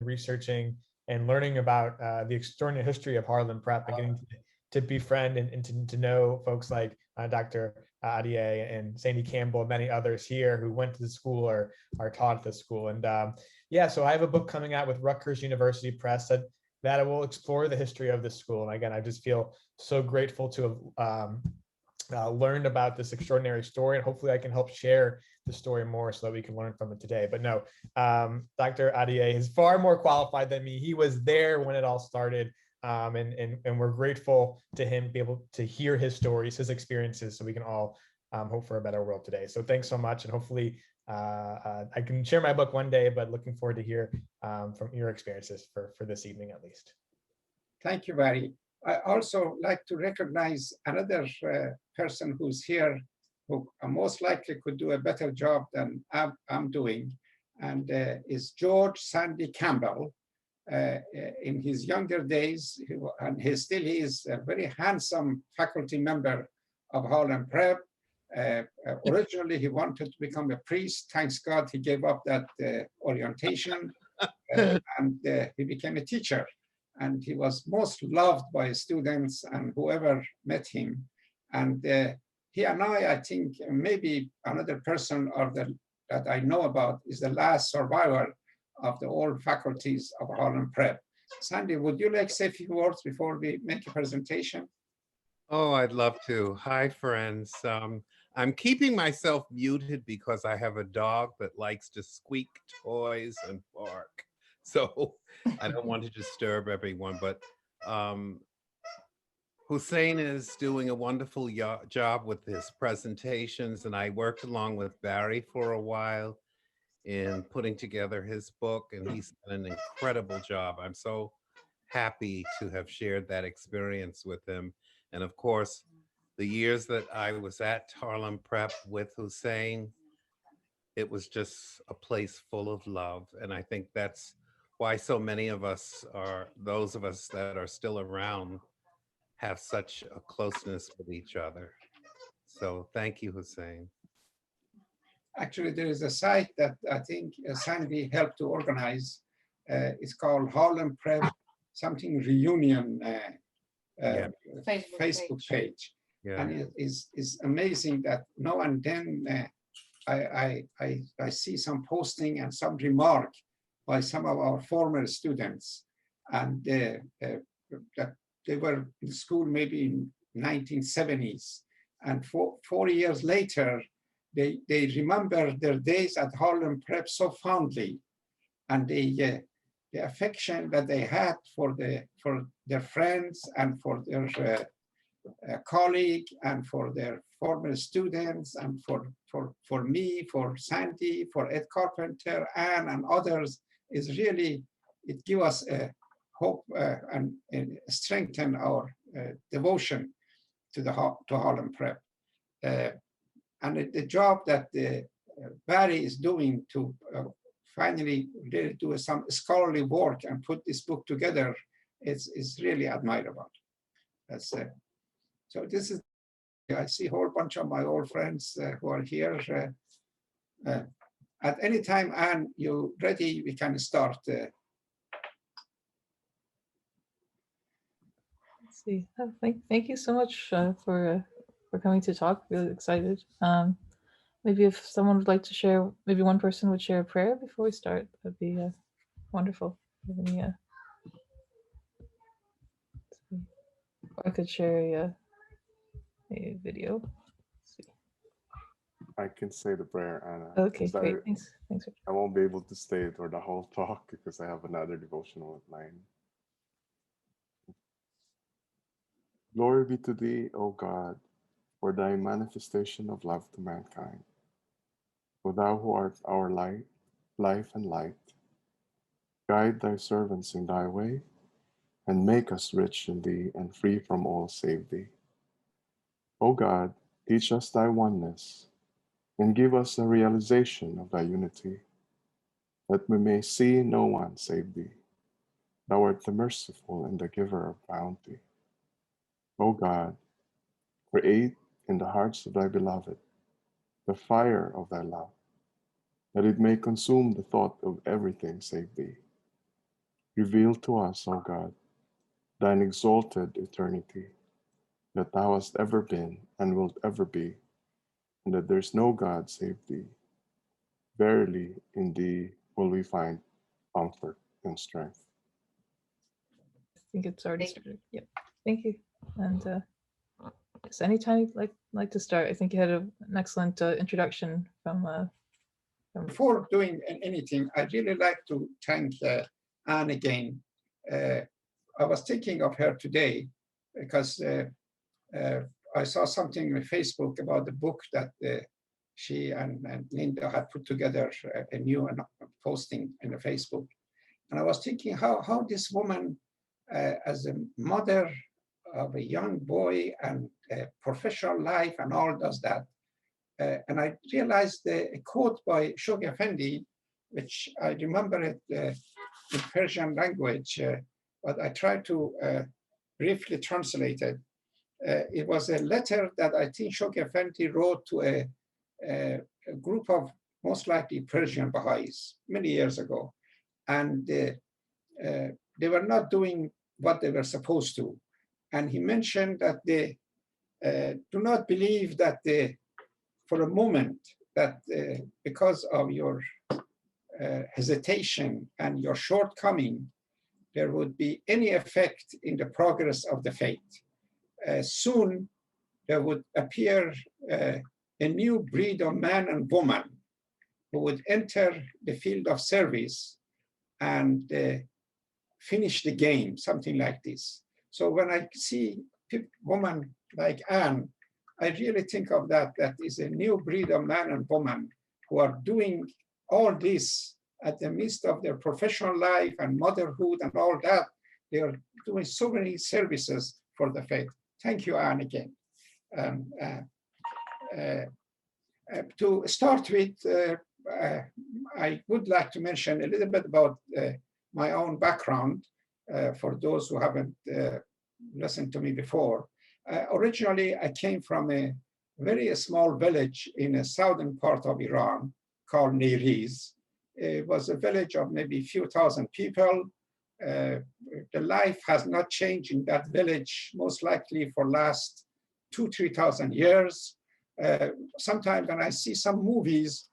researching and learning about the extraordinary history of Harlem Prep and getting to befriend and to know folks like Dr. Adier and Sandy Campbell and many others here who went to the school or are taught at the school. And yeah, so I have a book coming out with Rutgers University Press that will explore the history of this school. And again, I just feel so grateful to have learned about this extraordinary story, and hopefully I can help share the story more so that we can learn from it today. But no, Dr. Adier is far more qualified than me. He was there when it all started. And we're grateful to him to be able to hear his stories, his experiences, so we can all hope for a better world today. So thanks so much. And hopefully I can share my book one day, but looking forward to hear from your experiences for this evening, at least. Thank you, Barry. I also like to recognize another person who's here who most likely could do a better job than I'm doing, and is George Sandy Campbell. In his younger days, he still is a very handsome faculty member of Harlem Prep. Originally, he wanted to become a priest. Thanks God, he gave up that orientation, and he became a teacher. And he was most loved by students and whoever met him. And he and I think maybe another person that I know about is the last survivor of the old faculties of Harlem Prep. Sandy, would you like to say a few words before we make a presentation? Oh, I'd love to. Hi, friends. I'm keeping myself muted because I have a dog that likes to squeak toys and bark. So I don't want to disturb everyone, but Hussein is doing a wonderful job with his presentations, and I worked along with Barry for a while in putting together his book, and he's done an incredible job. I'm so happy to have shared that experience with him. And of course, the years that I was at Harlem Prep with Hussein, it was just a place full of love. And I think that's why so many of us those of us that are still around, have such a closeness with each other. So thank you, Hussein. Actually, there is a site that I think Sandy helped to organize. It's called Harlem Prep something reunion Facebook page. Yeah. And it is amazing that now and then I see some posting and some remark by some of our former students, and that they were in school maybe in 1970s, and 4 years later, they remember their days at Harlem Prep so fondly, and the affection that they had for their friends and for their colleague and for their former students and for me, for Sandy, for Ed Carpenter, Ann, and others is really, it gives us a hope and strengthen our devotion to Harlem Prep. And the job that Barry is doing to finally really do some scholarly work and put this book together is really admirable. That's so this is, I see a whole bunch of my old friends who are here. At any time, Ann, you ready, we can start. Let's see. Oh, thank you so much for coming to talk. Really excited. Maybe if someone would like to share, maybe one person would share a prayer before we start. That'd be wonderful. Any, I could share a video. Let's see. I can say the prayer, Anna. Okay, great. Thanks. I won't be able to stay for the whole talk because I have another devotional at 9. Glory be to thee, O God, for thy manifestation of love to mankind. For thou who art our light, life and light, guide thy servants in thy way, and make us rich in thee and free from all save thee. O God, teach us thy oneness, and give us a realization of thy unity, that we may see no one save thee. Thou art the merciful and the giver of bounty. O God, create in the hearts of thy beloved the fire of thy love, that it may consume the thought of everything save thee. Reveal to us, O God, thine exalted eternity, that thou hast ever been and wilt ever be, and that there's no God save thee. Verily, in thee will we find comfort and strength. I think it's already started. Yep. Thank you. And yes, anytime you'd like to start. I think you had an excellent introduction from. Before doing anything, I'd really like to thank Anne again. I was thinking of her today because I saw something on Facebook about the book that she and Linda had put together, a new posting in the Facebook. And I was thinking how this woman, as a mother of a young boy and a professional life and all does that. And I realized a quote by Shoghi Effendi, which I remember it in Persian language, but I tried to briefly translate it. It was a letter that I think Shoghi Effendi wrote to a group of most likely Persian Baha'is many years ago. And they were not doing what they were supposed to. And he mentioned that they do not believe that for a moment that because of your hesitation and your shortcoming, there would be any effect in the progress of the faith. Soon there would appear a new breed of man and woman who would enter the field of service and finish the game, something like this. So when I see women like Anne, I really think of that is a new breed of man and woman who are doing all this at the midst of their professional life and motherhood and all that. They are doing so many services for the faith. Thank you, Anne, again. To start with, I would like to mention a little bit about my own background for those who haven't listened to me before. Originally, I came from a very small village in a southern part of Iran called Niriz. It was a village of maybe a few thousand people. The life has not changed in that village, most likely for last 2,000-3,000 years. Sometimes when I see some movies,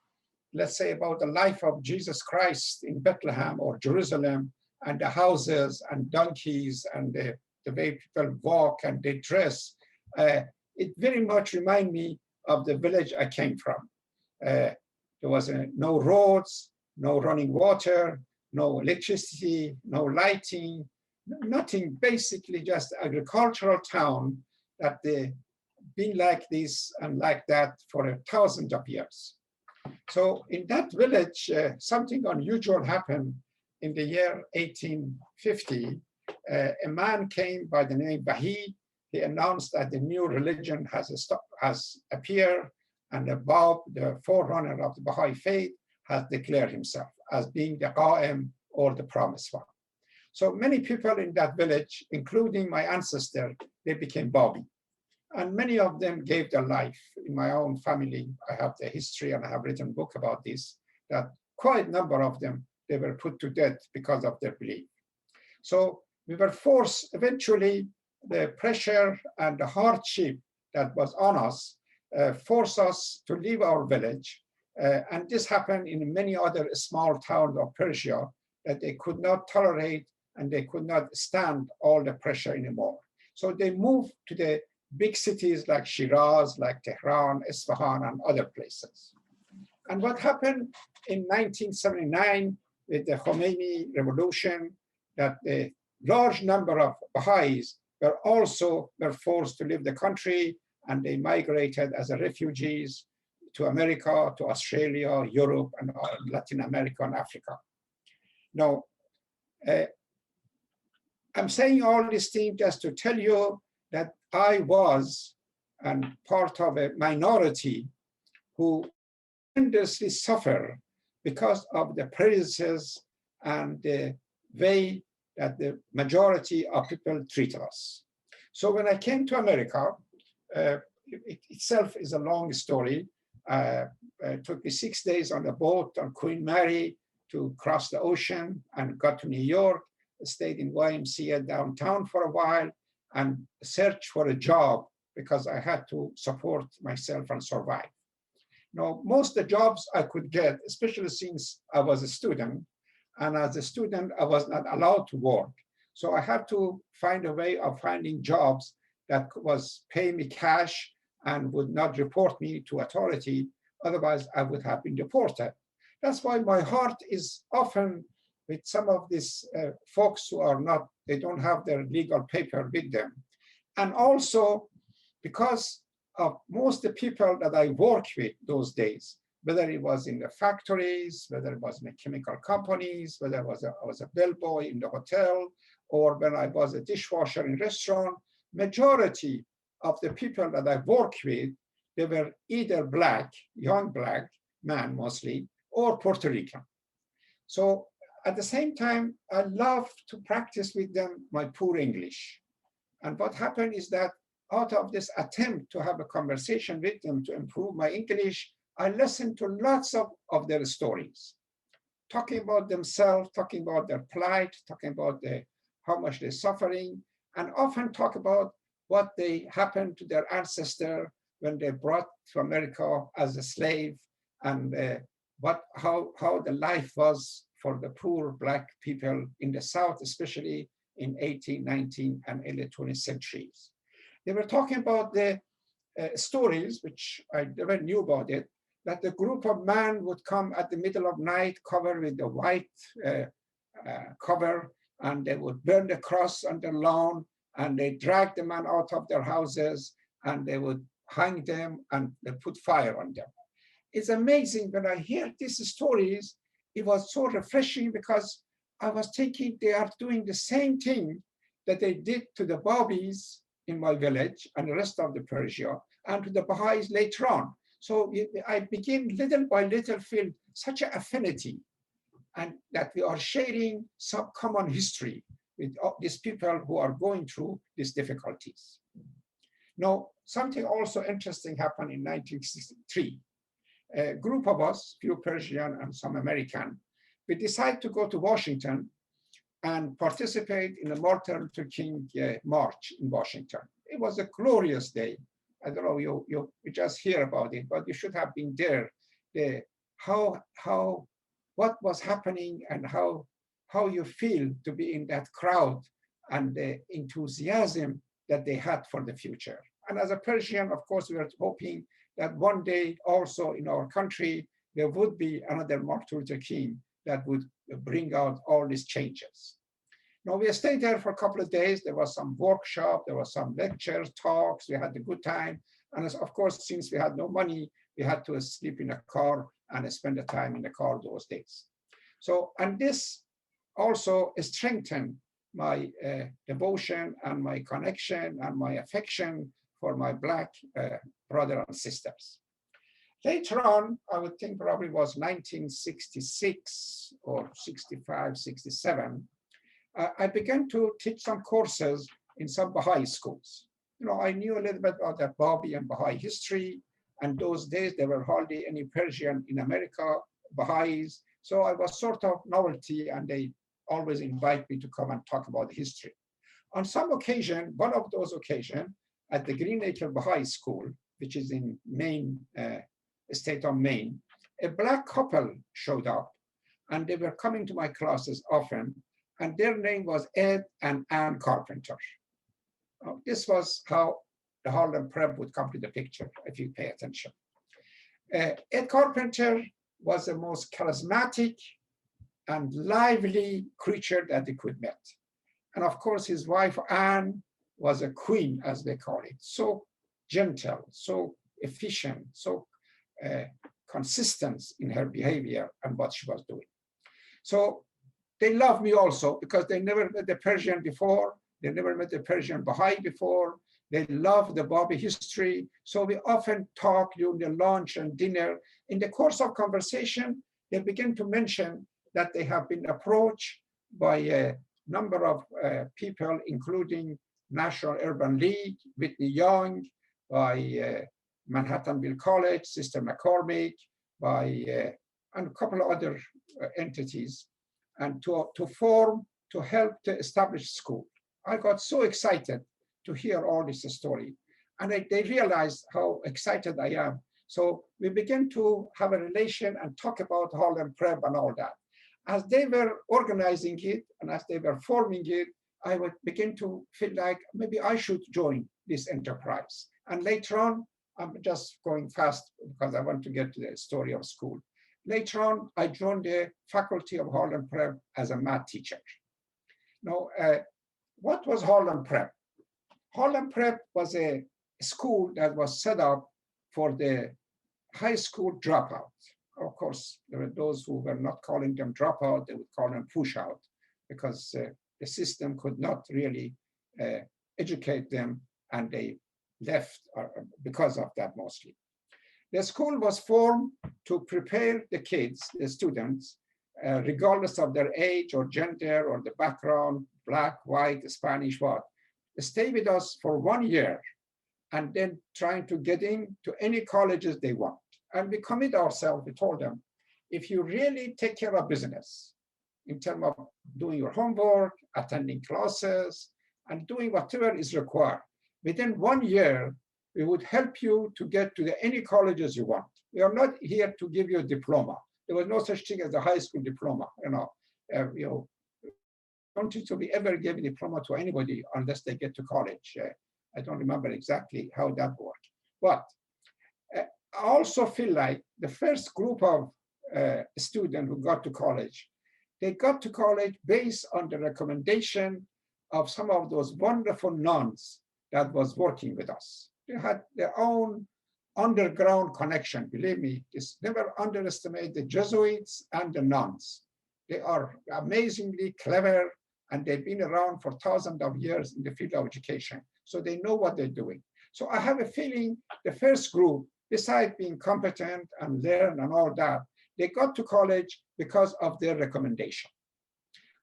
let's say about the life of Jesus Christ in Bethlehem or Jerusalem, and the houses and donkeys and the way people walk and they dress, it very much reminds me of the village I came from. There was no roads, no running water, no electricity, no lighting, nothing, basically just agricultural town that been like this and like that for thousands of years. So in that village, something unusual happened in the year 1850. A man came by the name Baha'i. He announced that the new religion has appeared, and the Bab, the forerunner of the Baha'i faith, has declared himself as being the Qa'im, or the promised one. So many people in that village, including my ancestor, they became Babi. And many of them gave their life. In my own family, I have the history and I have written a book about this, that quite a number of them, they were put to death because of their belief. So we were forced, eventually, the pressure and the hardship that was on us forced us to leave our village. And this happened in many other small towns of Persia that they could not tolerate and they could not stand all the pressure anymore. So they moved to the big cities like Shiraz, like Tehran, Isfahan, and other places. And what happened in 1979 with the Khomeini revolution, that a large number of Baha'is were forced to leave the country, and they migrated as refugees to America, to Australia, Europe, and Latin America and Africa. Now, I'm saying all these things just to tell you that I was part of a minority who tremendously suffer because of the prejudices and the way that the majority of people treat us. So when I came to America, it itself is a long story. It took me 6 days on a boat on Queen Mary to cross the ocean and got to New York, stayed in YMCA downtown for a while, and searched for a job because I had to support myself and survive. Now, most of the jobs I could get, especially since I was a student, and as a student, I was not allowed to work. So I had to find a way of finding jobs that was pay me cash and would not report me to authority. Otherwise, I would have been deported. That's why my heart is often with some of these folks who are not, they don't have their legal paper with them. And also because of most of the people that I worked with those days, whether it was in the factories, whether it was in the chemical companies, whether I was a bellboy in the hotel, or when I was a dishwasher in restaurant, majority of the people that I worked with, they were either Black, young Black man mostly, or Puerto Rican. So at the same time, I love to practice with them my poor English. And what happened is that out of this attempt to have a conversation with them to improve my English, I listened to lots of their stories, talking about themselves, talking about their plight, talking about how much they're suffering, and often talk about what they happened to their ancestor when they brought to America as a slave, and how the life was for the poor Black people in the South, especially in 18th, 19th, and early 20th centuries. They were talking about the stories, which I never knew about it, that the group of men would come at the middle of night covered with the white cover, and they would burn the cross on the lawn, and they drag the man out of their houses, and they would hang them, and they put fire on them. It's amazing when I hear these stories, it was so refreshing because I was thinking they are doing the same thing that they did to the Bobbies in my village and the rest of the Persia, and to the Baha'is later on. So I begin little by little feel such an affinity, and that we are sharing some common history with these people who are going through these difficulties. Now, something also interesting happened in 1963. A group of us, few Persian and some American, we decided to go to Washington and participate in the Martin Luther King March in Washington. It was a glorious day. I don't know, you just hear about it, but you should have been there. What was happening and how you feel to be in that crowd and the enthusiasm that they had for the future. And as a Persian, of course, we were hoping that one day also in our country, there would be another Martin Luther King that would bring out all these changes. Now, we stayed there for a couple of days. There was some workshop, there was some lectures, talks, we had a good time. And of course, since we had no money, we had to sleep in a car and spend the time in the car those days. So, and this also strengthened my devotion and my connection and my affection for my Black brothers and sisters. Later on, I would think probably was 1966 or 65, 67, I began to teach some courses in some Baha'i schools. You know, I knew a little bit about the Babi and Baha'i history, and those days there were hardly any Persian in America, Baha'is, so I was sort of novelty, and they always invite me to come and talk about history. On some occasion, one of those occasions, at the Green Acre Baha'i School, which is in Maine, state of Maine, a Black couple showed up, and they were coming to my classes often, and their name was Ed and Ann Carpenter. This was how the Harlem Prep would come to the picture, if you pay attention. Ed Carpenter was the most charismatic and lively creature that they could meet. And of course, his wife, Ann, was a queen, as they call it, so gentle, so efficient, so consistent in her behavior and what she was doing. So they loved me also because they never met the Persian before. They never met the Persian Baha'i before. They loved the Babi history. So we often talk during the lunch and dinner. In the course of conversation, they begin to mention that they have been approached by a number of people, including National Urban League, Whitney Young, by Manhattanville College, Sister McCormick, by and a couple of other entities, and to form to help to establish school. I got so excited to hear all this story. And they realized how excited I am. So we began to have a relation and talk about Harlem Prep and all that. As they were organizing it and as they were forming it, I would begin to feel like maybe I should join this enterprise. And later on, I'm just going fast because I want to get to the story of school. Later on, I joined the faculty of Harlem Prep as a math teacher. Now, what was Harlem Prep? Harlem Prep was a school that was set up for the high school dropout. Of course, there were those who were not calling them dropout, they would call them push out, because the system could not really educate them, and they left because of that mostly. The school was formed to prepare the kids, the students, regardless of their age or gender or the background, black, white, Spanish, what, stay with us for 1 year and then trying to get into any colleges they want. And we commit ourselves, we told them, if you really take care of business in terms of doing your homework, attending classes, and doing whatever is required, within 1 year, we would help you to get to any colleges you want. We are not here to give you a diploma. There was no such thing as a high school diploma. Don't think to be ever give a diploma to anybody unless they get to college. I don't remember exactly how that worked. But I also feel like the first group of students who got to college, they got to college based on the recommendation of some of those wonderful nuns that was working with us. They had their own underground connection. Believe me, it's never underestimate the Jesuits and the nuns. They are amazingly clever, and they've been around for thousands of years in the field of education. So they know what they're doing. So I have a feeling the first group, besides being competent and learn and all that, they got to college because of their recommendation.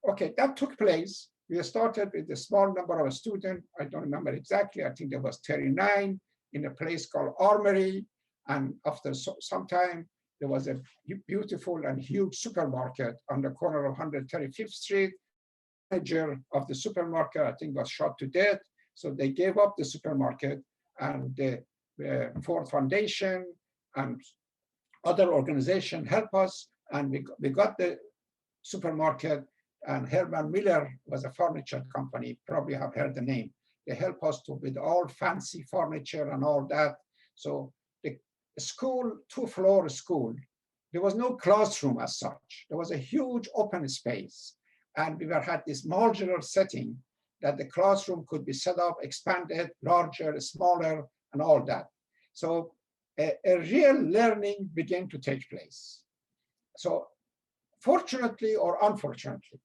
Okay, that took place. We started with a small number of students. I don't remember exactly. I think there was 39 in a place called Armory. And after some time, there was a beautiful and huge supermarket on the corner of 135th Street. The manager of the supermarket, I think, was shot to death. So they gave up the supermarket, and the Ford Foundation and other organizations helped us, and we got the supermarket. And Herman Miller was a furniture company, probably have heard the name. They helped us with all fancy furniture and all that. So the school, two-floor school, there was no classroom as such. There was a huge open space. And we had this modular setting that the classroom could be set up, expanded, larger, smaller, and all that. So a real learning began to take place. So fortunately or unfortunately,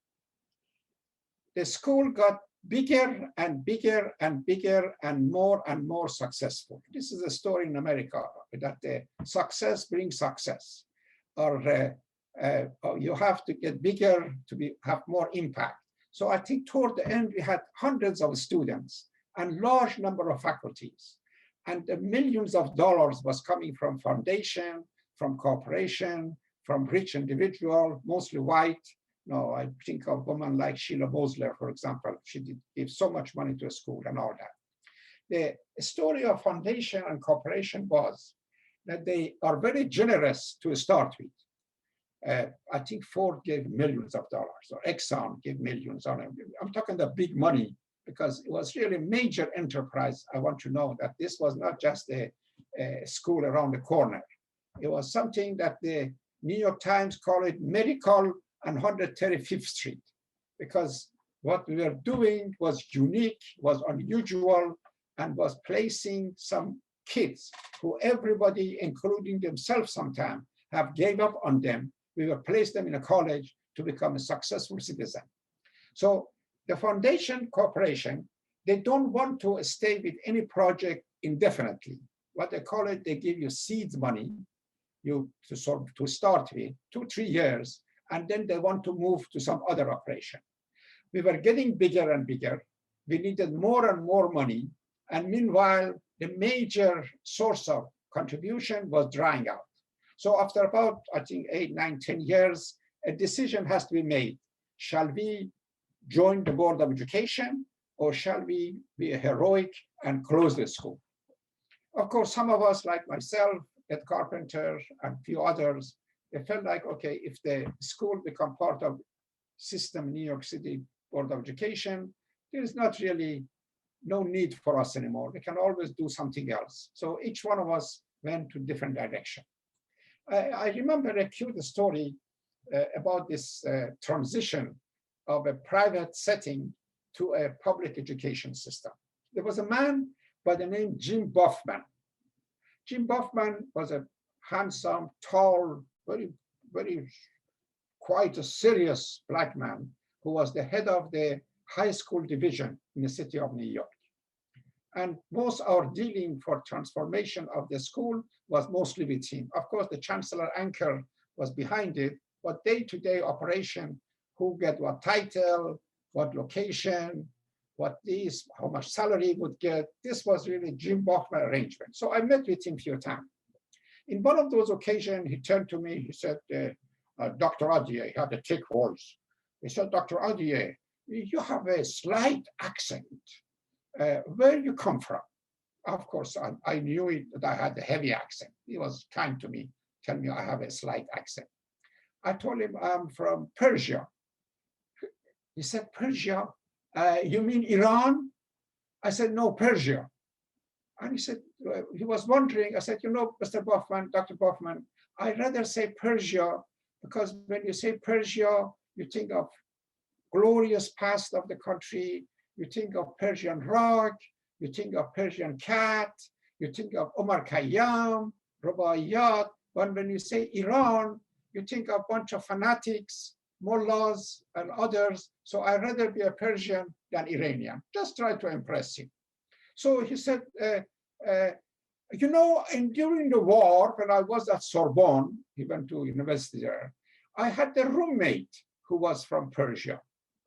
the school got bigger and bigger and bigger and more successful. This is a story in America, that the success brings success, or you have to get bigger to have more impact. So I think toward the end, we had hundreds of students and large number of faculties, and the millions of dollars was coming from foundation, from corporation, from rich individual, mostly white. No, I think of women like Sheila Bosler, for example. She did give so much money to a school and all that. The story of foundation and corporation was that they are very generous to start with. I think Ford gave millions of dollars, or Exxon gave millions. I'm talking the big money, because it was really a major enterprise. I want to know that this was not just a school around the corner. It was something that the New York Times called it medical and 135th Street, because what we were doing was unique, was unusual, and was placing some kids who everybody, including themselves sometimes, have gave up on them. We will place them in a college to become a successful citizen. So the foundation corporation, they don't want to stay with any project indefinitely. What they call it, they give you seeds money to start with, 2-3 years, and then they want to move to some other operation. We were getting bigger and bigger. We needed more and more money. And meanwhile, the major source of contribution was drying out. So after about, I think, 8, 9, 10 years, a decision has to be made. Shall we join the Board of Education, or shall we be heroic and close the school? Of course, some of us, like myself, Ed Carpenter, and a few others, they felt like, okay, if the school become part of system New York City Board of Education, there is not really no need for us anymore. We can always do something else. So each one of us went to different direction. I remember a cute story about this transition of a private setting to a public education system. There was a man by the name Jim Buffman. Jim Buffman was a handsome, tall, very quite a serious black man who was the head of the high school division in the city of New York. And most our dealing for transformation of the school was mostly with him. Of course, the chancellor Anchor was behind it, but day-to-day operation, who get what title, what location, what this, how much salary would get, this was really Jim Buffman arrangement. So I met with him a few times. In one of those occasions, he turned to me, he said, Dr. Adier, he had a thick voice. He said, Dr. Adier, you have a slight accent. Where you come from? Of course, I knew it, that I had a heavy accent. He was kind to me, tell me I have a slight accent. I told him I'm from Persia. He said, Persia? You mean Iran? I said, no, Persia. And he said, he was wondering. I said, you know, Mr. Buffman, Dr. Buffman, I'd rather say Persia, because when you say Persia, you think of glorious past of the country, you think of Persian rug, you think of Persian cat, you think of Omar Khayyam, Rubaiyat. But when you say Iran, you think of a bunch of fanatics, mullahs, and others. So I'd rather be a Persian than Iranian. Just try to impress him. So he said, you know, during the war, when I was at Sorbonne, he went to university there, I had a roommate who was from Persia.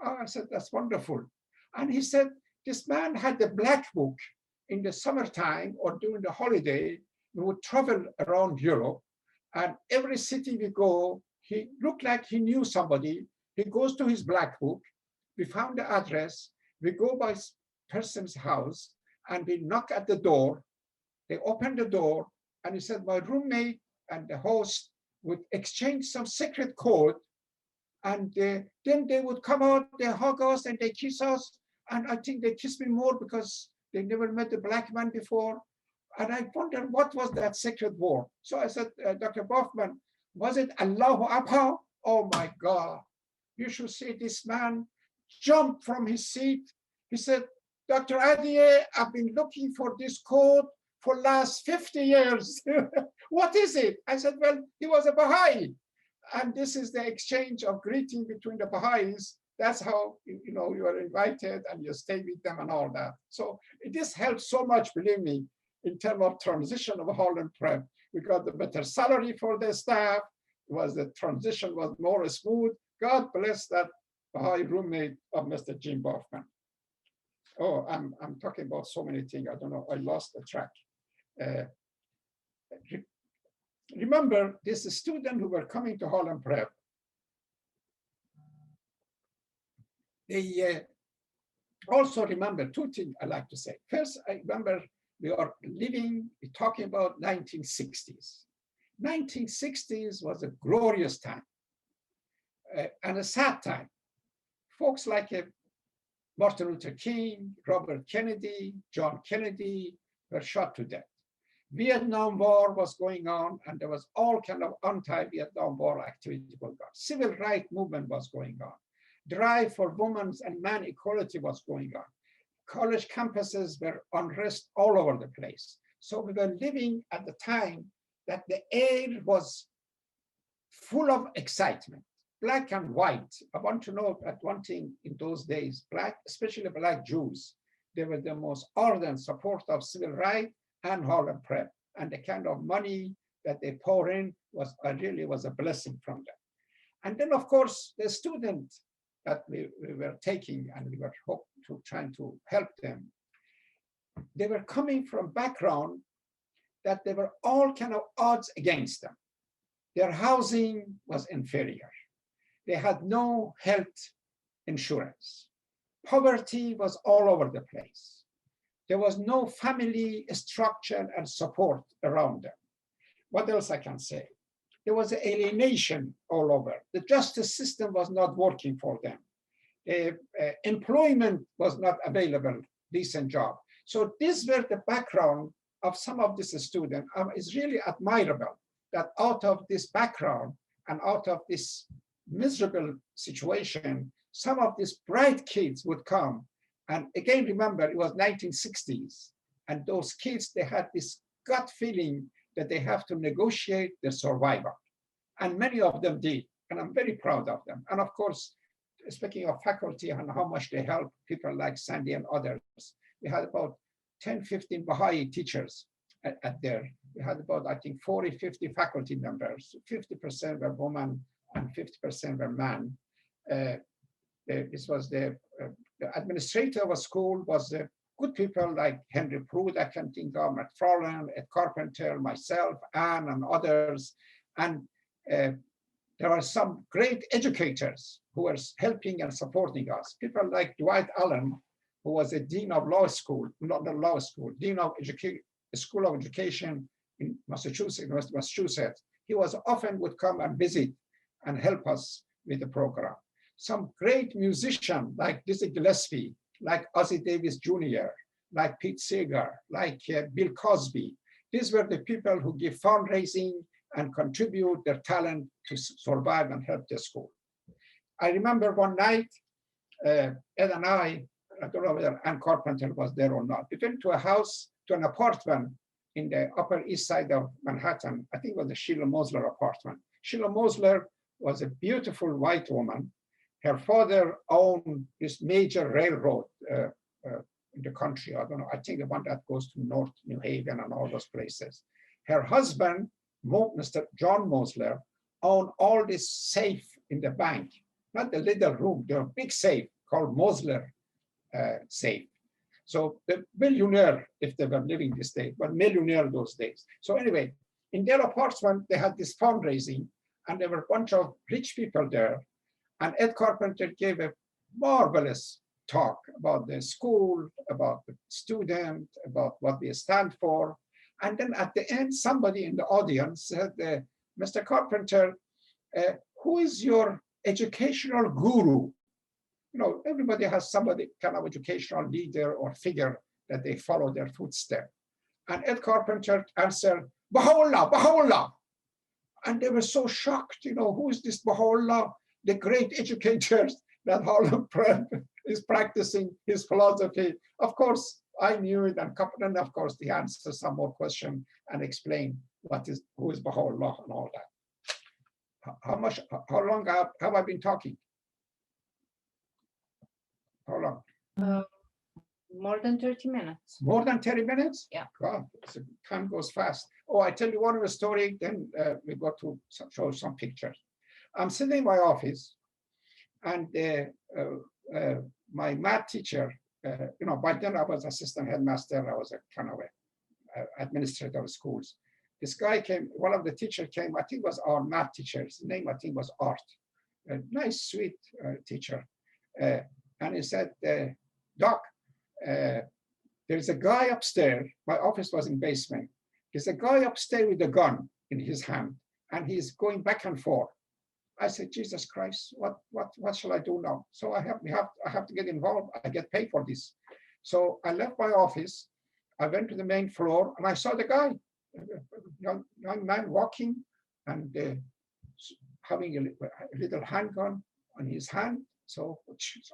I said, that's wonderful. And he said, this man had the black book in the summertime or during the holiday. We would travel around Europe, and every city we go, he looked like he knew somebody. He goes to his black book. We found the address. We go by person's house and we knock at the door. They open the door, and he said, my roommate and the host would exchange some secret code. And then they would come out, they hug us and they kiss us. And I think they kissed me more because they never met a black man before. And I wondered what was that secret word. So I said, Dr. Buffman, was it Allahu Akbar? Oh my God. You should see this man jump from his seat. He said, Dr. Adier, I've been looking for this code for last 50 years. What is it? I said, well, he was a Baha'i. And this is the exchange of greeting between the Baha'is. That's how, you know, you are invited and you stay with them and all that. So this helps so much, believe me, in terms of transition of Harlem Prep. We got the better salary for the staff. The transition was more smooth. God bless that Baha'i roommate of Mr. Jim Buffman. Oh, I'm talking about so many things. I don't know, I lost the track. Remember, this student who were coming to Harlem Prep, they also remember two things I like to say. First, I remember we are talking about 1960s. 1960s was a glorious time and a sad time. Folks like Martin Luther King, Robert Kennedy, John Kennedy were shot to death. Vietnam War was going on, and there was all kind of anti-Vietnam War activity going on. Civil rights movement was going on. Drive for women's and man equality was going on. College campuses were unrest all over the place. So we were living at the time that the air was full of excitement, black and white. I want to note that one thing in those days, especially black Jews, they were the most ardent supporters of civil rights and Harlem Prep. And the kind of money that they pour in was really a blessing from them. And then, of course, the student that we were taking and we were trying to help them, they were coming from background that there were all kind of odds against them. Their housing was inferior. They had no health insurance. Poverty was all over the place. There was no family structure and support around them. What else I can say? There was alienation all over. The justice system was not working for them. Employment was not available, decent job. So these were the background of some of these students. It's really admirable that out of this background and out of this miserable situation, some of these bright kids would come. And again, remember, it was 1960s. And those kids, they had this gut feeling that they have to negotiate their survival. And many of them did. And I'm very proud of them. And of course, speaking of faculty and how much they help people like Sandy and others, we had about 10, 15 Baha'i teachers at there. We had about, I think, 40, 50 faculty members. 50% were women and 50% were men. This was the administrator of a school was good people like Henry Prude, I can think of, McFarland, Ed Carpenter, myself, Ann, and others. And there are some great educators who were helping and supporting us. People like Dwight Allen, who was a dean of law school, not the law school, dean of School of Education in Massachusetts. He was often would come and visit and help us with the program. Some great musicians like Dizzy Gillespie, like Ozzie Davis Jr., like Pete Seeger, like Bill Cosby. These were the people who give fundraising and contribute their talent to survive and help the school. I remember one night, Ed and I don't know whether Ann Carpenter was there or not. We went to a house, to an apartment in the Upper East Side of Manhattan. I think it was the Sheila Mosler apartment. Sheila Mosler was a beautiful white woman. Her father owned this major railroad in the country. I don't know, I think the one that goes to North New Haven and all those places. Her husband, Mr. John Mosler, owned all this safe in the bank, not the little room, the big safe called Mosler safe. So the millionaire, if they were living this day, but millionaire those days. So anyway, in their apartment, they had this fundraising and there were a bunch of rich people there. And Ed Carpenter gave a marvelous talk about the school, about the student, about what they stand for. And then at the end, somebody in the audience said, Mr. Carpenter, who is your educational guru? You know, everybody has somebody kind of educational leader or figure that they follow their footsteps. And Ed Carpenter answered, Baha'u'llah, Baha'u'llah. And they were so shocked, you know, who is this Baha'u'llah? The great educators that Harlem Prep is practicing his philosophy. Of course, I knew it, and then of course he answered some more questions and explained who is Baha'u'llah and all that. How long have I been talking? How long? More than 30 minutes. More than 30 minutes? Yeah. God, time goes fast. Oh, I tell you one of the story, then we got to show some pictures. I'm sitting in my office, and my math teacher, you know, by then I was assistant headmaster, I was a kind of a administrator of schools. This guy came, one of the teachers came, I think was our math teacher, his name I think was Art, a nice, sweet teacher. And he said, Doc, there's a guy upstairs, my office was in basement. There's a guy upstairs with a gun in his hand, and he's going back and forth. I said, Jesus Christ, what shall I do now? So I have to get involved. I get paid for this. So I left my office. I went to the main floor and I saw the guy, young man walking and having a little handgun on his hand. So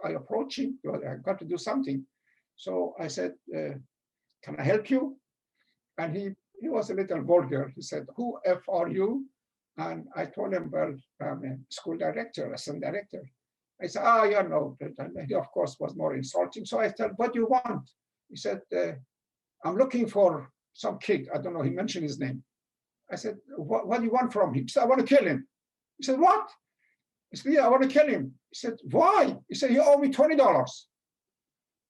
I approached him. I got to do something. So I said, can I help you? And he was a little vulgar. He said, who F are you? And I told him, well, I'm a school director, assistant director. I said, you know, he of course was more insulting. So I said, what do you want? He said, I'm looking for some kid. I don't know, he mentioned his name. I said, what do you want from him? He said, I want to kill him. He said, what? He said, yeah, I want to kill him. He said, why? He said, he owed me $20.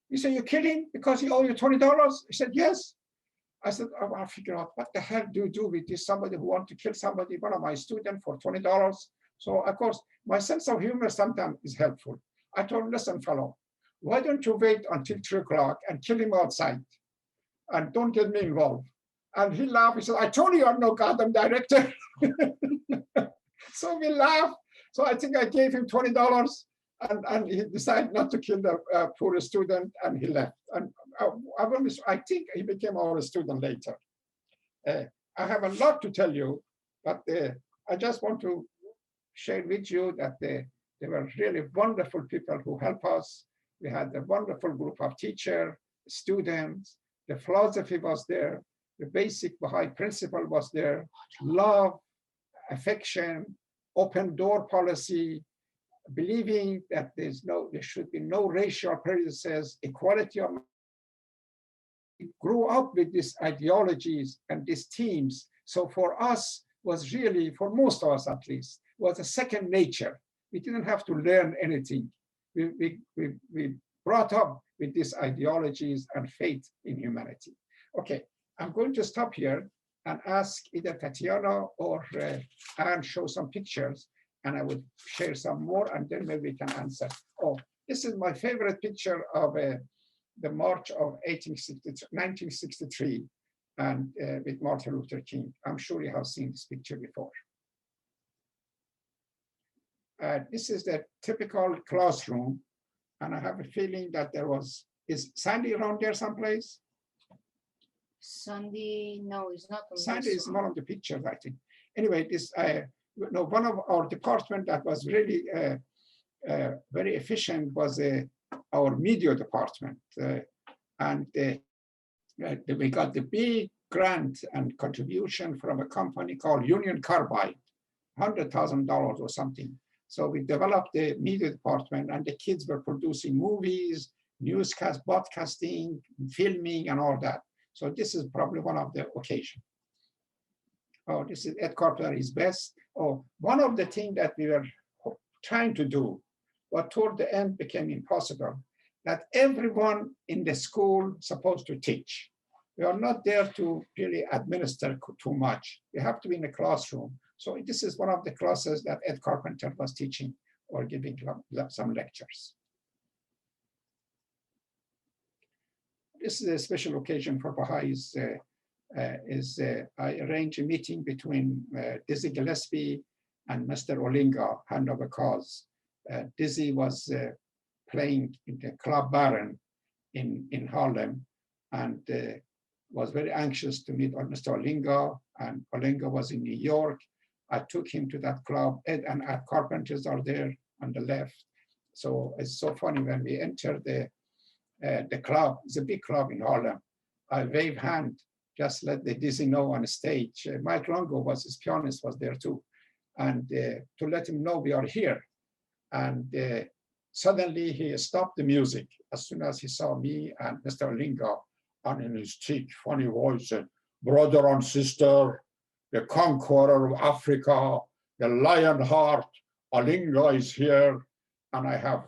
He said, you kill him because he owed you $20? He said, yes. I said, I want to figure out what the hell do you do with this somebody who wants to kill somebody, one of my students, for $20. So of course, my sense of humor sometimes is helpful. I told him, listen, fellow, why don't you wait until 3 o'clock and kill him outside and don't get me involved? And he laughed. He said, I told you I'm no goddamn director. So we laughed. So I think I gave him $20 and he decided not to kill the poor student and he left. And I think he became our student later. I have a lot to tell you, but I just want to share with you that they were really wonderful people who helped us. We had a wonderful group of teachers, students, the philosophy was there, the basic Baha'i principle was there, love, affection, open door policy, believing that there should be no racial prejudices, equality of. Grew up with these ideologies and these themes. So for us was really, for most of us at least, was a second nature. We didn't have to learn anything. We brought up with these ideologies and faith in humanity. Okay, I'm going to stop here and ask either Tatiana or Ann show some pictures, and I would share some more, and then maybe we can answer. Oh, this is my favorite picture of the March of 1963, and with Martin Luther King. I'm sure you have seen this picture before. This is the typical classroom, and I have a feeling that is Sandy around there someplace? Sandy, no, it's not. Sandy is one of the pictures, I think. Anyway, this one of our department that was really very efficient was our media department, and we got the big grant and contribution from a company called Union Carbide, $100,000 or something. So we developed the media department, and the kids were producing movies, newscast, broadcasting, filming, and all that. So this is probably one of the occasions. Oh, this is Ed Carpenter, his best. Oh, one of the things that we were trying to do, but toward the end became impossible, that everyone in the school supposed to teach. We are not there to really administer too much. We have to be in the classroom. So this is one of the classes that Ed Carpenter was teaching or giving some lectures. This is a special occasion for Baha'is. I arranged a meeting between Dizzy Gillespie and Mr. Olinga, hand of a cause. Dizzy was playing in the Club Baron in Harlem, and was very anxious to meet Mr. Olinga, and Olinga was in New York. I took him to that club. Ed and Ed Carpenters are there on the left. So it's so funny when we enter the club. It's a big club in Harlem. I wave hand, just let the Dizzy know on the stage. Mike Longo was his pianist, was there too, and to let him know we are here. And suddenly he stopped the music as soon as he saw me and Mr. Olinga, and in his thick, funny voice said, "Brother and sister, the conqueror of Africa, the lion heart, Olinga is here, and I have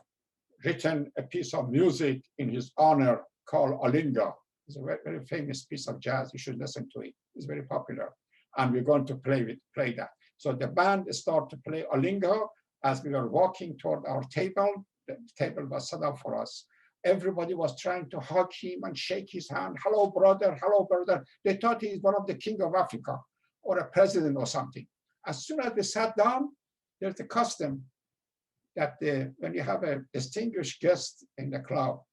written a piece of music in his honor called Olinga." It's a very, very famous piece of jazz. You should listen to it. It's very popular, and we're going to play that. So the band started to play Olinga as we were walking toward our table. The table was set up for us. Everybody was trying to hug him and shake his hand. "Hello, brother. Hello, brother." They thought he's one of the king of Africa or a president or something. As soon as we sat down, there's a custom that when you have a distinguished guest in the club,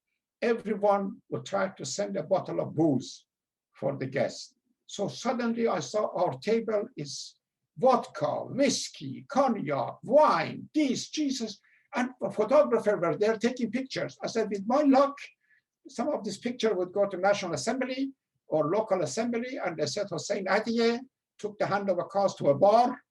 everyone would try to send a bottle of booze for the guest. So suddenly I saw our table is vodka, whiskey, cognac, wine, this, Jesus, and a photographer were there taking pictures. I said, with my luck, some of this picture would go to National Assembly or local assembly, and they said Hossein Adiye took the hand of a cause to a bar,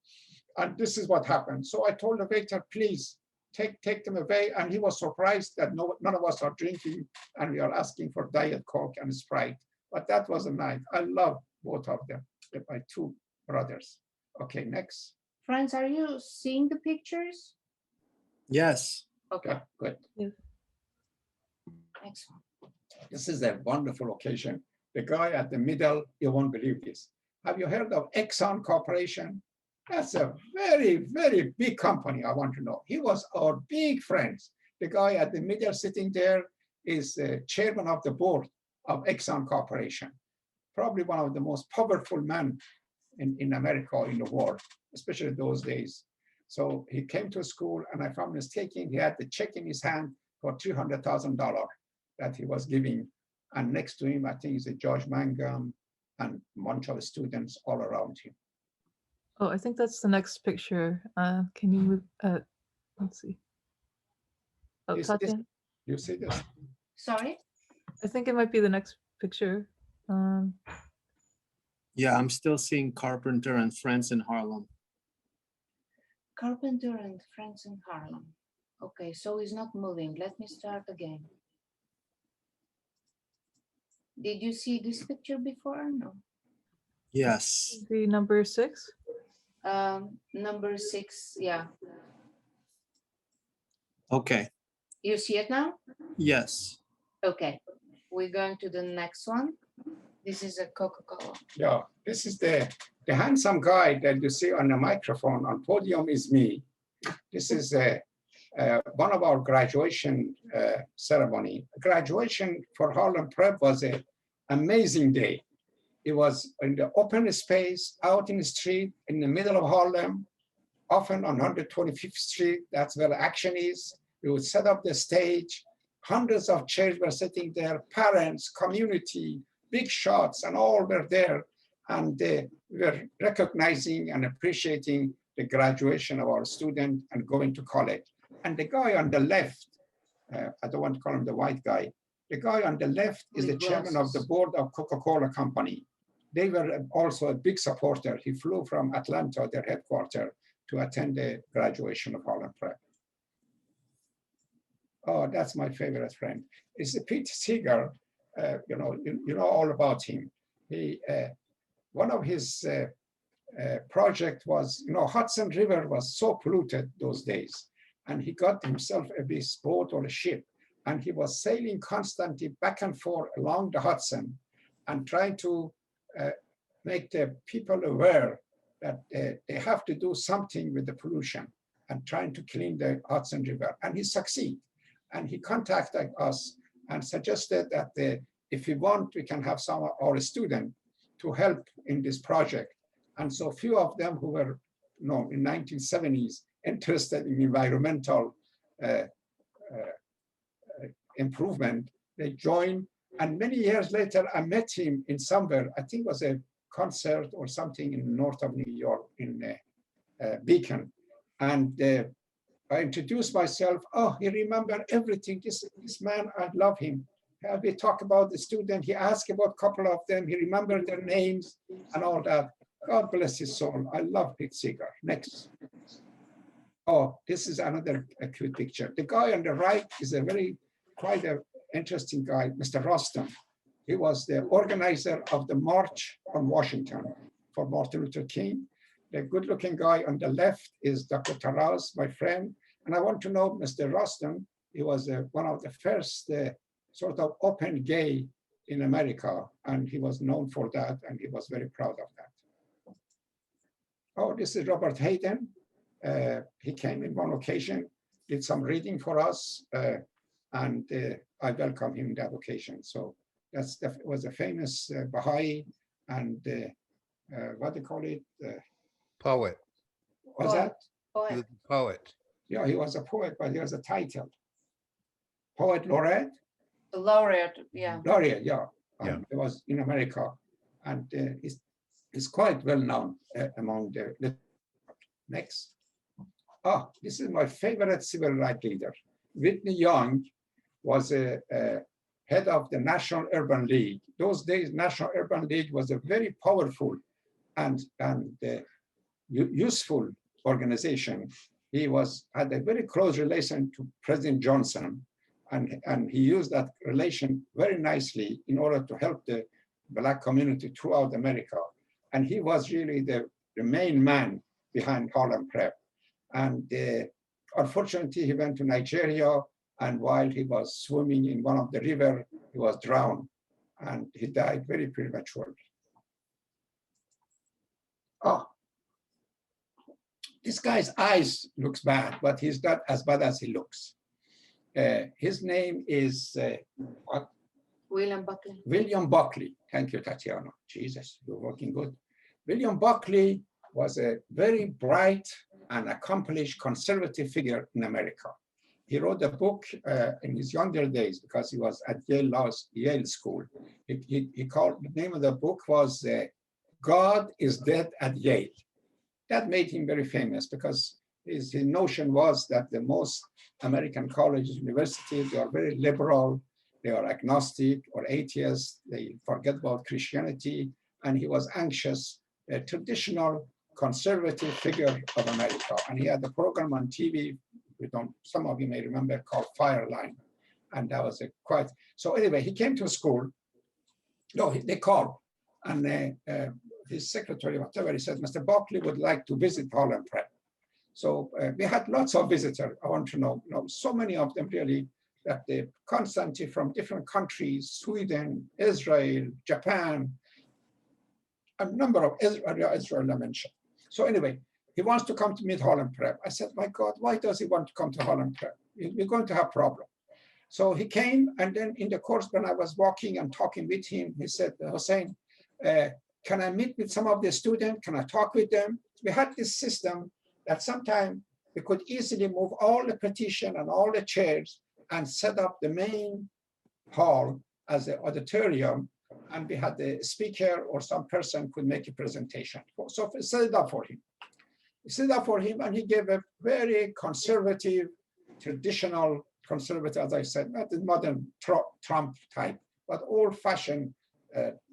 and this is what happened. So I told the waiter, please take them away, and he was surprised that none of us are drinking, and we are asking for Diet Coke and Sprite. But that was a night. I love both of them, my two brothers. Okay, next. Friends, are you seeing the pictures? Yes. Okay, good. Yeah. Excellent. This is a wonderful occasion. The guy at the middle, you won't believe this. Have you heard of Exxon Corporation? That's a very, very big company, I want to know. He was our big friend. The guy at the middle sitting there, is chairman of the board of Exxon Corporation, probably one of the most powerful men in America, in the world, especially those days. So he came to school, and if I'm mistaken, he had the check in his hand for $300,000 that he was giving. And next to him, I think is a George Mangum and a bunch of students all around him. Oh, I think that's the next picture. Can you move? Let's see. Oh, Tatiana. You see this? Sorry? I think it might be the next picture. Yeah, I'm still seeing Carpenter and friends in Harlem. Carpenter and friends in Harlem. Okay, so it's not moving. Let me start again. Did you see this picture before? No. Yes. The number 6. Number 6, yeah. Okay. You see it now? Yes. Okay, we're going to the next one. This is a Coca-Cola. Yeah, this is the handsome guy that you see on the microphone on podium is me. This is one of our graduation ceremony. Graduation for Harlem Prep was an amazing day. It was in the open space, out in the street, in the middle of Harlem, often on 125th Street. That's where the action is. We would set up the stage. Hundreds of chairs were sitting there, parents, community, big shots, and all were there. And we were recognizing and appreciating the graduation of our student and going to college. And the guy on the left, I don't want to call him the white guy, the guy on the left is the chairman of the board of Coca-Cola Company. They were also a big supporter. He flew from Atlanta, their headquarters, to attend the graduation of Harlem Prep. Oh, that's my favorite friend. It's Pete Seeger. You know all about him. He, one of his project was, Hudson River was so polluted those days, and he got himself a big boat or a ship, and he was sailing constantly back and forth along the Hudson and trying to make the people aware that they have to do something with the pollution and trying to clean the Hudson River. And he succeeded. And he contacted us and suggested that if we want, we can have some of our students to help in this project. And so few of them who were, in 1970s, interested in environmental improvement, they joined. And many years later, I met him in somewhere, I think it was a concert or something in north of New York in Beacon. And I introduced myself. Oh, he remembered everything. This man, I love him. We talk about the student. He asked about a couple of them. He remembered their names and all that. God bless his soul. I love Pete Seeger. Next. Oh, this is another cute picture. The guy on the right is quite an interesting guy, Mr. Roston. He was the organizer of the March on Washington for Martin Luther King. The good-looking guy on the left is Dr. Taraz, my friend. And I want to know Mr. Roston. He was one of the first sort of open gay in America, and he was known for that, and he was very proud of that. Oh, this is Robert Hayden. He came in one occasion, did some reading for us, and I welcome him in that occasion. So that was a famous Baha'i and what do you call it? Poet. Was that? He was a poet. Yeah, he was a poet, but he has a title. Poet laureate? Laureate, yeah. Laureate, yeah. Yeah. It was in America. And he's quite well known among the next. Oh, this is my favorite civil rights leader. Whitney Young was a head of the National Urban League. Those days, National Urban League was a very powerful and useful organization. He had a very close relation to President Johnson, and he used that relation very nicely in order to help the Black community throughout America. And he was really the main man behind Harlem Prep. And unfortunately, he went to Nigeria, and while he was swimming in one of the river, he was drowned, and he died very prematurely. Oh, this guy's eyes looks bad, but he's not as bad as he looks. His name is what? William Buckley. William Buckley. Thank you, Tatiana. Jesus, you're working good. William Buckley was a very bright and accomplished conservative figure in America. He wrote a book in his younger days because he was at Yale School. He called, the name of the book was God is Dead at Yale. That made him very famous because his notion was that the most American colleges, universities, they are very liberal, they are agnostic or atheist, they forget about Christianity, and he was anxious, a traditional conservative figure of America. And he had a program on TV, some of you may remember, called Fireline. And that was a quite, so anyway, he came to school. No, they called, and his secretary, whatever, he said, Mr. Buckley would like to visit Harlem Prep. So we had lots of visitors. I want to know, so many of them really, that they constantly from different countries, Sweden, Israel, Japan, a number of Israel I mentioned. So anyway, he wants to come to meet Harlem Prep. I said, my God, why does he want to come to Harlem Prep? We're going to have problem. So he came, and then in the course when I was walking and talking with him, he said, Hossein, can I meet with some of the students? Can I talk with them? We had this system that sometimes we could easily move all the petition and all the chairs and set up the main hall as an auditorium, and we had the speaker or some person could make a presentation. So we set it up for him. We set it up for him, and he gave a very conservative, traditional conservative, as I said, not the modern Trump type, but old-fashioned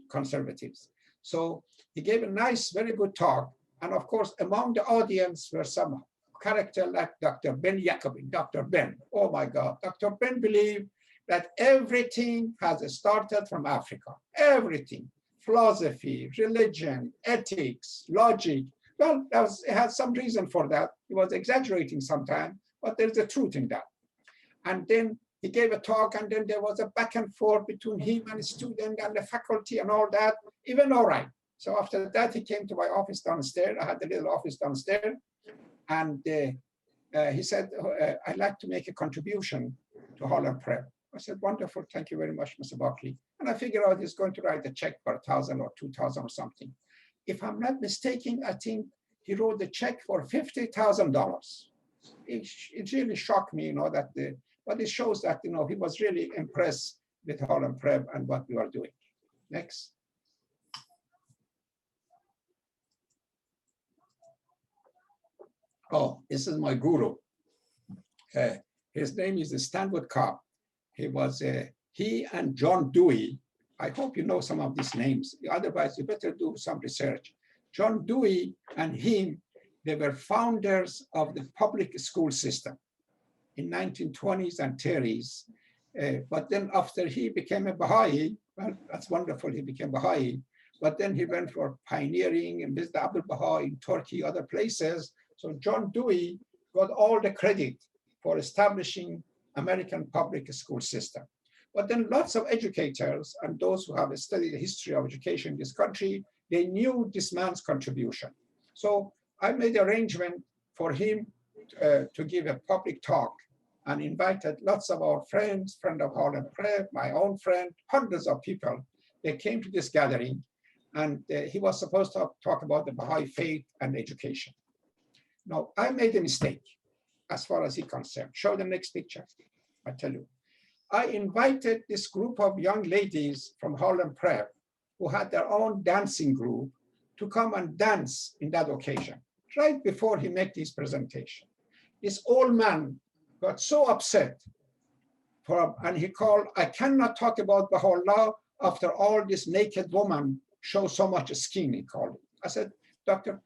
conservatives. So he gave a nice, very good talk. And of course, among the audience were some character like Dr. Ben Jacobin, Dr. Ben. Oh my God, Dr. Ben believed that everything has started from Africa. Everything, philosophy, religion, ethics, logic. Well, it had some reason for that. He was exaggerating sometimes, but there's a truth in that. And then he gave a talk, and then there was a back and forth between him and the student and the faculty and all that, even all right. So after that, he came to my office downstairs. I had a little office downstairs. And he said, I'd like to make a contribution to Harlem Prep. I said, wonderful, thank you very much, Mr. Buckley. And I figured out he's going to write a check for 1,000 or 2,000 or something. If I'm not mistaken, I think he wrote the check for $50,000. It really shocked me, but it shows that, he was really impressed with Harlem Prep and what we were doing. Next. Oh, this is my guru. His name is Stanwood Cobb. He and John Dewey. I hope you know some of these names. Otherwise, you better do some research. John Dewey and him, they were founders of the public school system in 1920s and 30s. But then after he became a Baha'i, well, that's wonderful, he became Baha'i. But then he went for pioneering and visited Abdul Baha in Turkey, other places. So John Dewey got all the credit for establishing American public school system. But then lots of educators and those who have studied the history of education in this country, they knew this man's contribution. So I made an arrangement for him to give a public talk and invited lots of our friends, friend of Harlem Prep, my own friend, hundreds of people. They came to this gathering, and he was supposed to talk about the Baha'i faith and education. Now, I made a mistake as far as he's concerned. Show the next picture, I tell you. I invited this group of young ladies from Harlem Prep who had their own dancing group to come and dance in that occasion, right before he made his presentation. This old man got so upset, and he called, I cannot talk about Baha'u'llah after all this naked woman show so much skin, he called it. I said, Dr.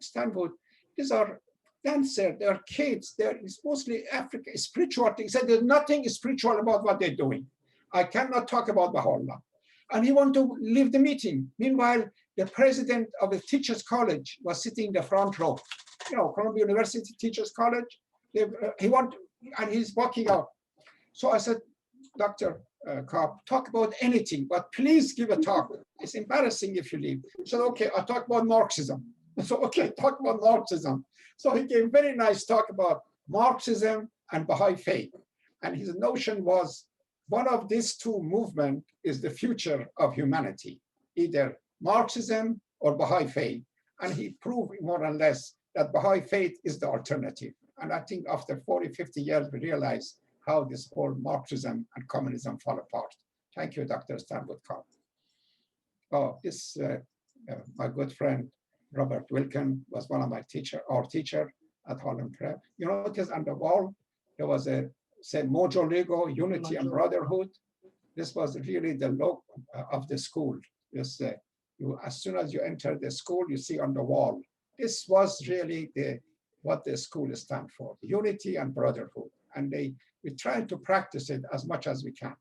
Stanwood, these are dancers, they are kids, it's mostly African, spiritual things. He said, there's nothing spiritual about what they're doing. I cannot talk about Baha'u'llah. And he wanted to leave the meeting. Meanwhile, the president of the Teachers College was sitting in the front row. Columbia University Teachers College. And he's walking out. So I said, Dr. Cobb, talk about anything, but please give a talk. It's embarrassing if you leave. He said, okay, I'll talk about Marxism. So, okay, talk about Marxism. So he gave a very nice talk about Marxism and Baha'i faith. And his notion was one of these two movements is the future of humanity, either Marxism or Baha'i faith. And he proved more or less that Baha'i faith is the alternative. And I think after 40, 50 years, we realize how this whole Marxism and communism fall apart. Thank you, Dr. Stanwood Cobb. Oh, this, my good friend, Robert Wilkin was one of my our teacher at Harlem Prep. You notice on the wall, there was a, say, Mojo Lego, Unity and Brotherhood. This was really the logo of the school. This, as soon as you enter the school, you see on the wall. This was really what the school stands for, unity and brotherhood. And we try to practice it as much as we can.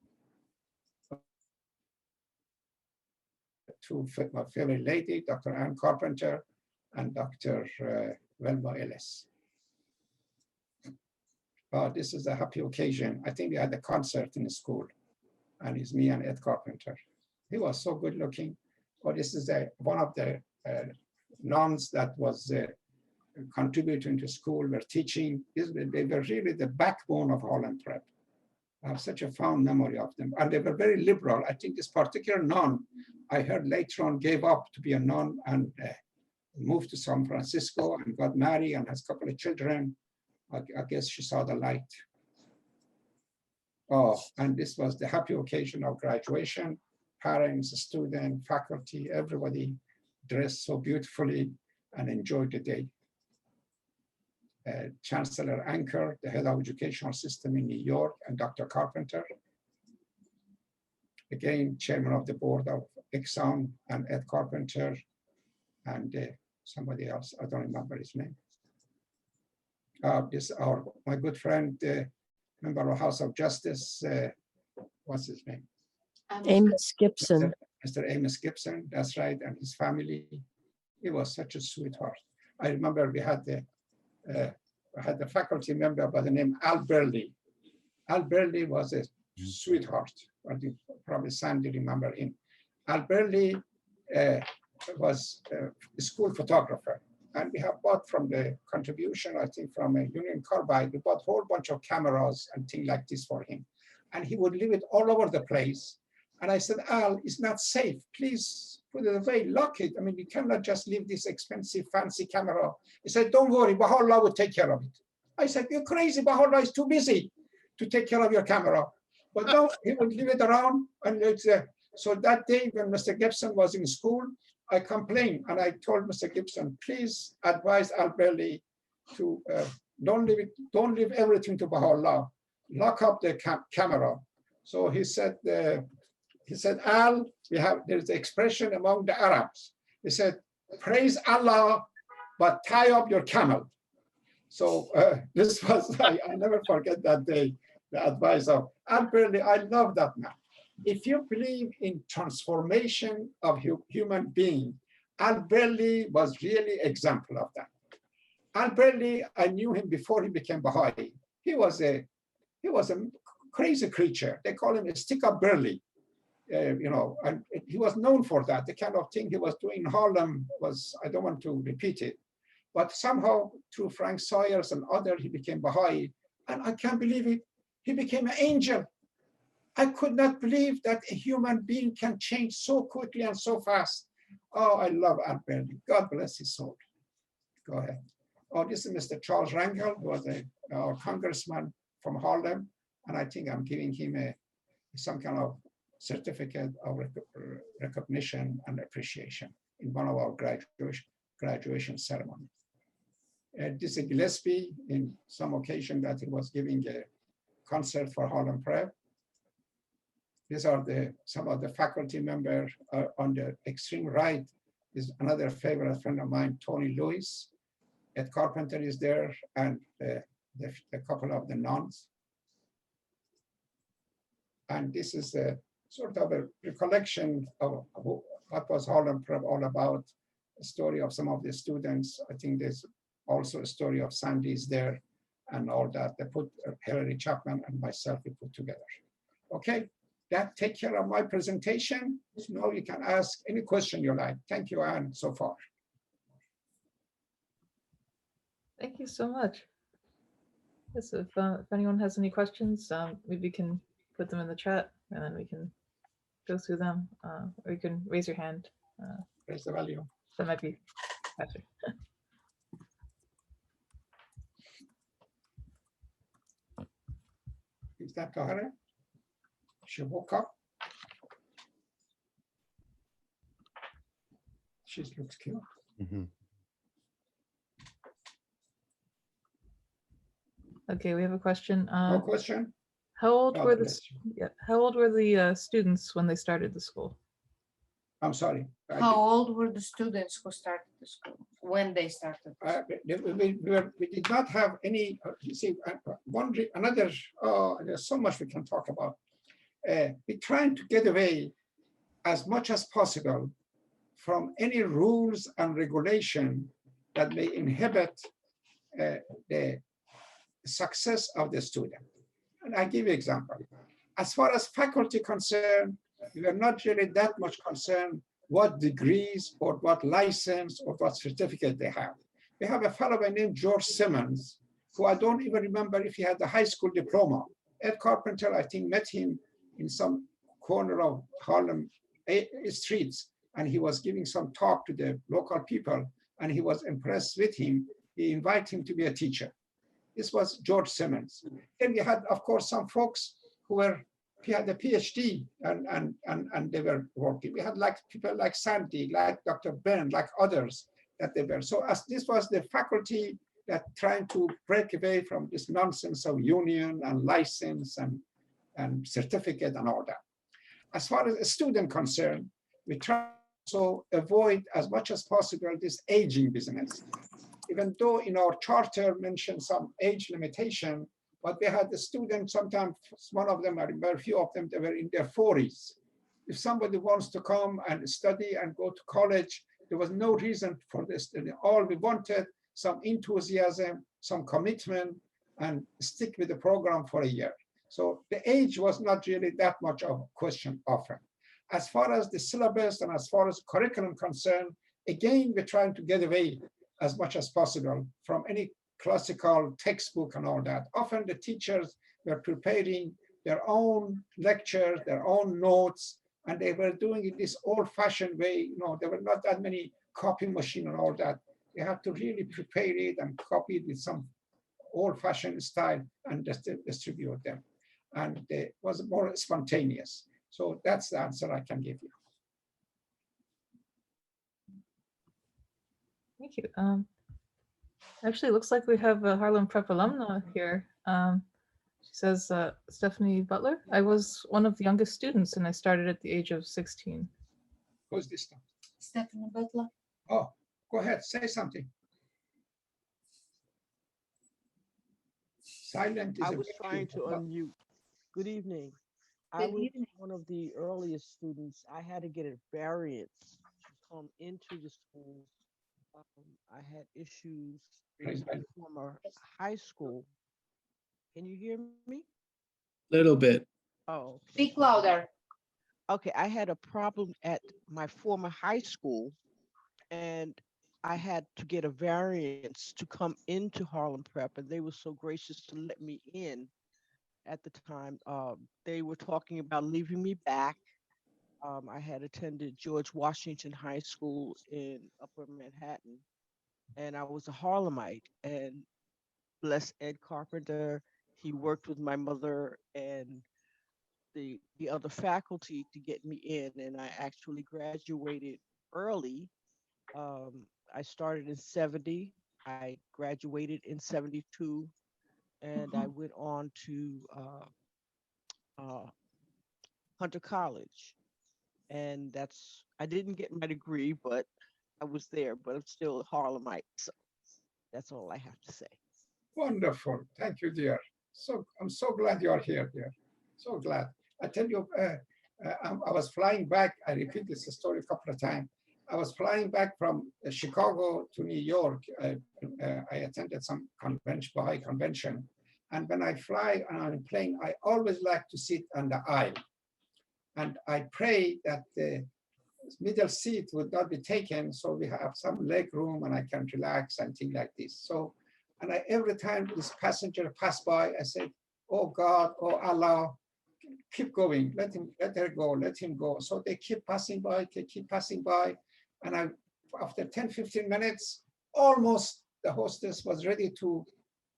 To my favorite lady, Dr. Ann Carpenter and Dr. Velma Ellis. This is a happy occasion. I think we had a concert in the school, and it's me and Ed Carpenter. He was so good looking. But this is one of the nuns that was contributing to school, were teaching. They were really the backbone of Harlem Prep. I have such a fond memory of them. And they were very liberal. I think this particular nun, I heard later on, gave up to be a nun and moved to San Francisco and got married and has a couple of children. I guess she saw the light. Oh, and this was the happy occasion of graduation. Parents, students, faculty, everybody dressed so beautifully and enjoyed the day. Chancellor Anker, the head of educational system in New York, and Dr. Carpenter. Again, chairman of the board of Exxon, and Ed Carpenter, and somebody else, I don't remember his name. This my good friend, member of House of Justice, what's his name? Amos Gibson. Mr. Amos Gibson, that's right, and his family. He was such a sweetheart. I remember we had the faculty member by the name Al Berkeley. Al Berkeley was a sweetheart. I think probably Sandy remember him. Al Berkeley was a school photographer. And we have bought from the contribution, I think from a Union Carbide, we bought a whole bunch of cameras and things like this for him. And he would leave it all over the place. And I said, Al, it's not safe. Please put it away, lock it. I mean, you cannot just leave this expensive, fancy camera. He said, don't worry, Baha'u'llah will take care of it. I said, you're crazy, Baha'u'llah is too busy to take care of your camera. But no, he would leave it around. And it's, so that day when Mr. Gibson was in school, I complained and I told Mr. Gibson, please advise Al Berkeley to don't leave everything to Baha'u'llah. Lock up the camera. So he said, Al, there's the expression among the Arabs. He said, praise Allah, but tie up your camel. So this was, I never forget that day, the advice of Al Berkeley. I love that man. If you believe in transformation of human being, Al Berkeley was really example of that. Al Berkeley, I knew him before he became Baha'i. He was a crazy creature. They call him a stick-up Berkeley. You know, and he was known for that. The kind of thing he was doing in Harlem was, I don't want to repeat it, but somehow through Frank Sayers and others, he became Baha'i. And I can't believe it. He became an angel. I could not believe that a human being can change so quickly and so fast. Oh, I love Al Berkeley. God bless his soul. Go ahead. Oh, this is Mr. Charles Rangel, who was our congressman from Harlem. And I think I'm giving him some kind of certificate of recognition and appreciation in one of our graduation ceremonies. This is Gillespie in some occasion that he was giving a concert for Harlem Prep. These are some of the faculty members. On the extreme right is another favorite friend of mine, Tony Lewis. Ed Carpenter is there, and a couple of the nuns. And this is a sort of a recollection of what was Harlem Prep all about, a story of some of the students. I think there's also a story of Sandy's there and all that. They put Hilary Chapman and myself, we put together. Okay. That take care of my presentation. Now you can ask any question you like. Thank you, Anne, so far. Thank you so much. Yes, if anyone has any questions, maybe you can put them in the chat and then we can go through them, or you can raise your hand. Raise the value. That might be faster. Is that Tahara? She woke up. She looks cute. Mhm. Okay, we have a question. No question? How old God were the bless you. how old were the students when they started the school? I'm sorry. How old were the students who started the school, when they started? We did not have any, you see, there's so much we can talk about. We're trying to get away as much as possible from any rules and regulation that may inhibit the success of the student. And I give you an example. As far as faculty concerned, we are not really that much concerned what degrees or what license or what certificate they have. We have a fellow by name George Simmons, who I don't even remember if he had the high school diploma. Ed Carpenter, I think, met him in some corner of Harlem streets, and he was giving some talk to the local people, and he was impressed with him. He invited him to be a teacher. This was George Simmons. Then we had, of course, some folks who had a PhD and they were working. We had like people like Sandy, like Dr. Ben, like others that they were. So as this was the faculty that trying to break away from this nonsense of union and license and certificate and all that. As far as a student concerned, we try to avoid as much as possible this aging business. Even though in our charter mentioned some age limitation, but we had the students, sometimes one of them, I remember a few of them, they were in their 40s. If somebody wants to come and study and go to college, there was no reason for this. All we wanted, some enthusiasm, some commitment, and stick with the program for a year. So the age was not really that much of a question often. As far as the syllabus and as far as curriculum concerned, again, we're trying to get away as much as possible from any classical textbook and all that. Often the teachers were preparing their own lectures, their own notes, and they were doing it this old-fashioned way. You know, there were not that many copy machine and all that. They had to really prepare it and copy it with some old-fashioned style and distribute them. And it was more spontaneous. So that's the answer I can give you. Thank you. Actually, it looks like we have a Harlem Prep alumna here. She says, Stephanie Butler, I was one of the youngest students and I started at the age of 16. Who's this now? Stephanie Butler. Oh, go ahead, say something. Silent is I was trying to unmute. Good evening. I was one of the earliest students. I had to get a variance to come into the school. I had issues in my former high school. Can you hear me? Little bit. Oh. Speak louder. Okay, I had a problem at my former high school, and I had to get a variance to come into Harlem Prep, and they were so gracious to let me in at the time. They were talking about leaving me back. I had attended George Washington High School in Upper Manhattan, and I was a Harlemite, and bless Ed Carpenter, he worked with my mother and the other faculty to get me in, and I actually graduated early. I started in 70, I graduated in 72, and I went on to Hunter College. And I didn't get my degree, but I was there, but I'm still a Harlemite. So that's all I have to say. Wonderful. Thank you, dear. So I'm so glad you're here, dear. So glad. I tell you, I was flying back. I repeat this story a couple of times. I was flying back from Chicago to New York. I attended some convention, Baha'i convention. And when I fly on a plane, I always like to sit on the aisle. And I pray that the middle seat would not be taken, so we have some leg room and I can relax and things like this. So And every time this passenger passed by, I said, oh God, oh Allah, keep going, let her go, let him go. So they keep passing by, they keep passing by. And after 10, 15 minutes, almost the hostess was ready to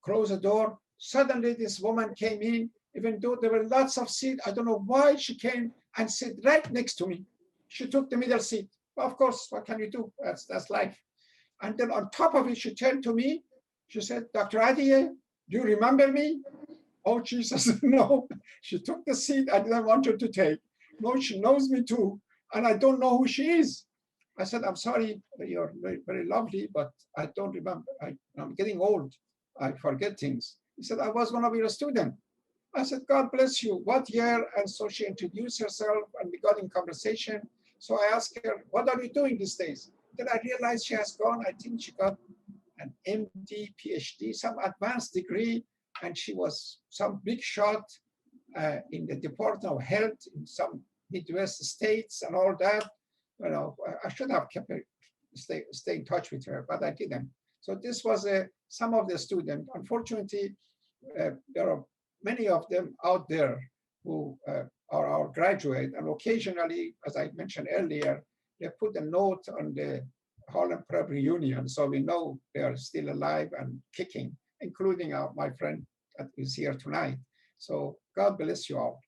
close the door. Suddenly this woman came in, even though there were lots of seats. I don't know why she came and sat right next to me. She took the middle seat. Of course, what can you do? That's life. And then on top of it, she turned to me. She said, Dr. Adiye, do you remember me? Oh, Jesus, no. She took the seat I didn't want her to take. No, she knows me too. And I don't know who she is. I said, I'm sorry, you're very, very lovely, but I don't remember. I'm getting old. I forget things. He said, I was one of your students. I said, God bless you. What year? And so she introduced herself and we got in conversation. So I asked her, what are you doing these days? Then I realized she has gone, I think she got an MD, PhD, some advanced degree, and she was some big shot in the Department of Health in some Midwest states and all that. You know, I should have kept her, stay in touch with her, but I didn't. So this was some of the students. Unfortunately, there are many of them out there who are our graduate, and occasionally, as I mentioned earlier, they put a note on the Harlem Prep reunion, so we know they are still alive and kicking, including my friend that is here tonight. So God bless you all.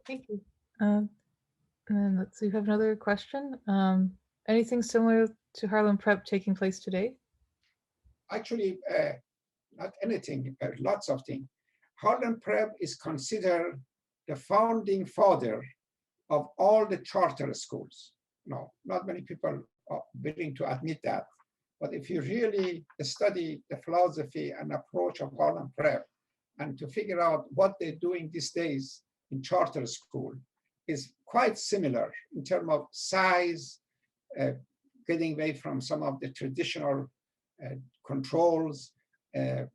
Thank you. And then let's see, we have another question. Anything similar to Harlem Prep taking place today? Actually, not anything, lots of things. Harlem Prep is considered the founding father of all the charter schools. No, not many people are willing to admit that. But if you really study the philosophy and approach of Harlem Prep and to figure out what they're doing these days in charter school is quite similar in terms of size, getting away from some of the traditional controls and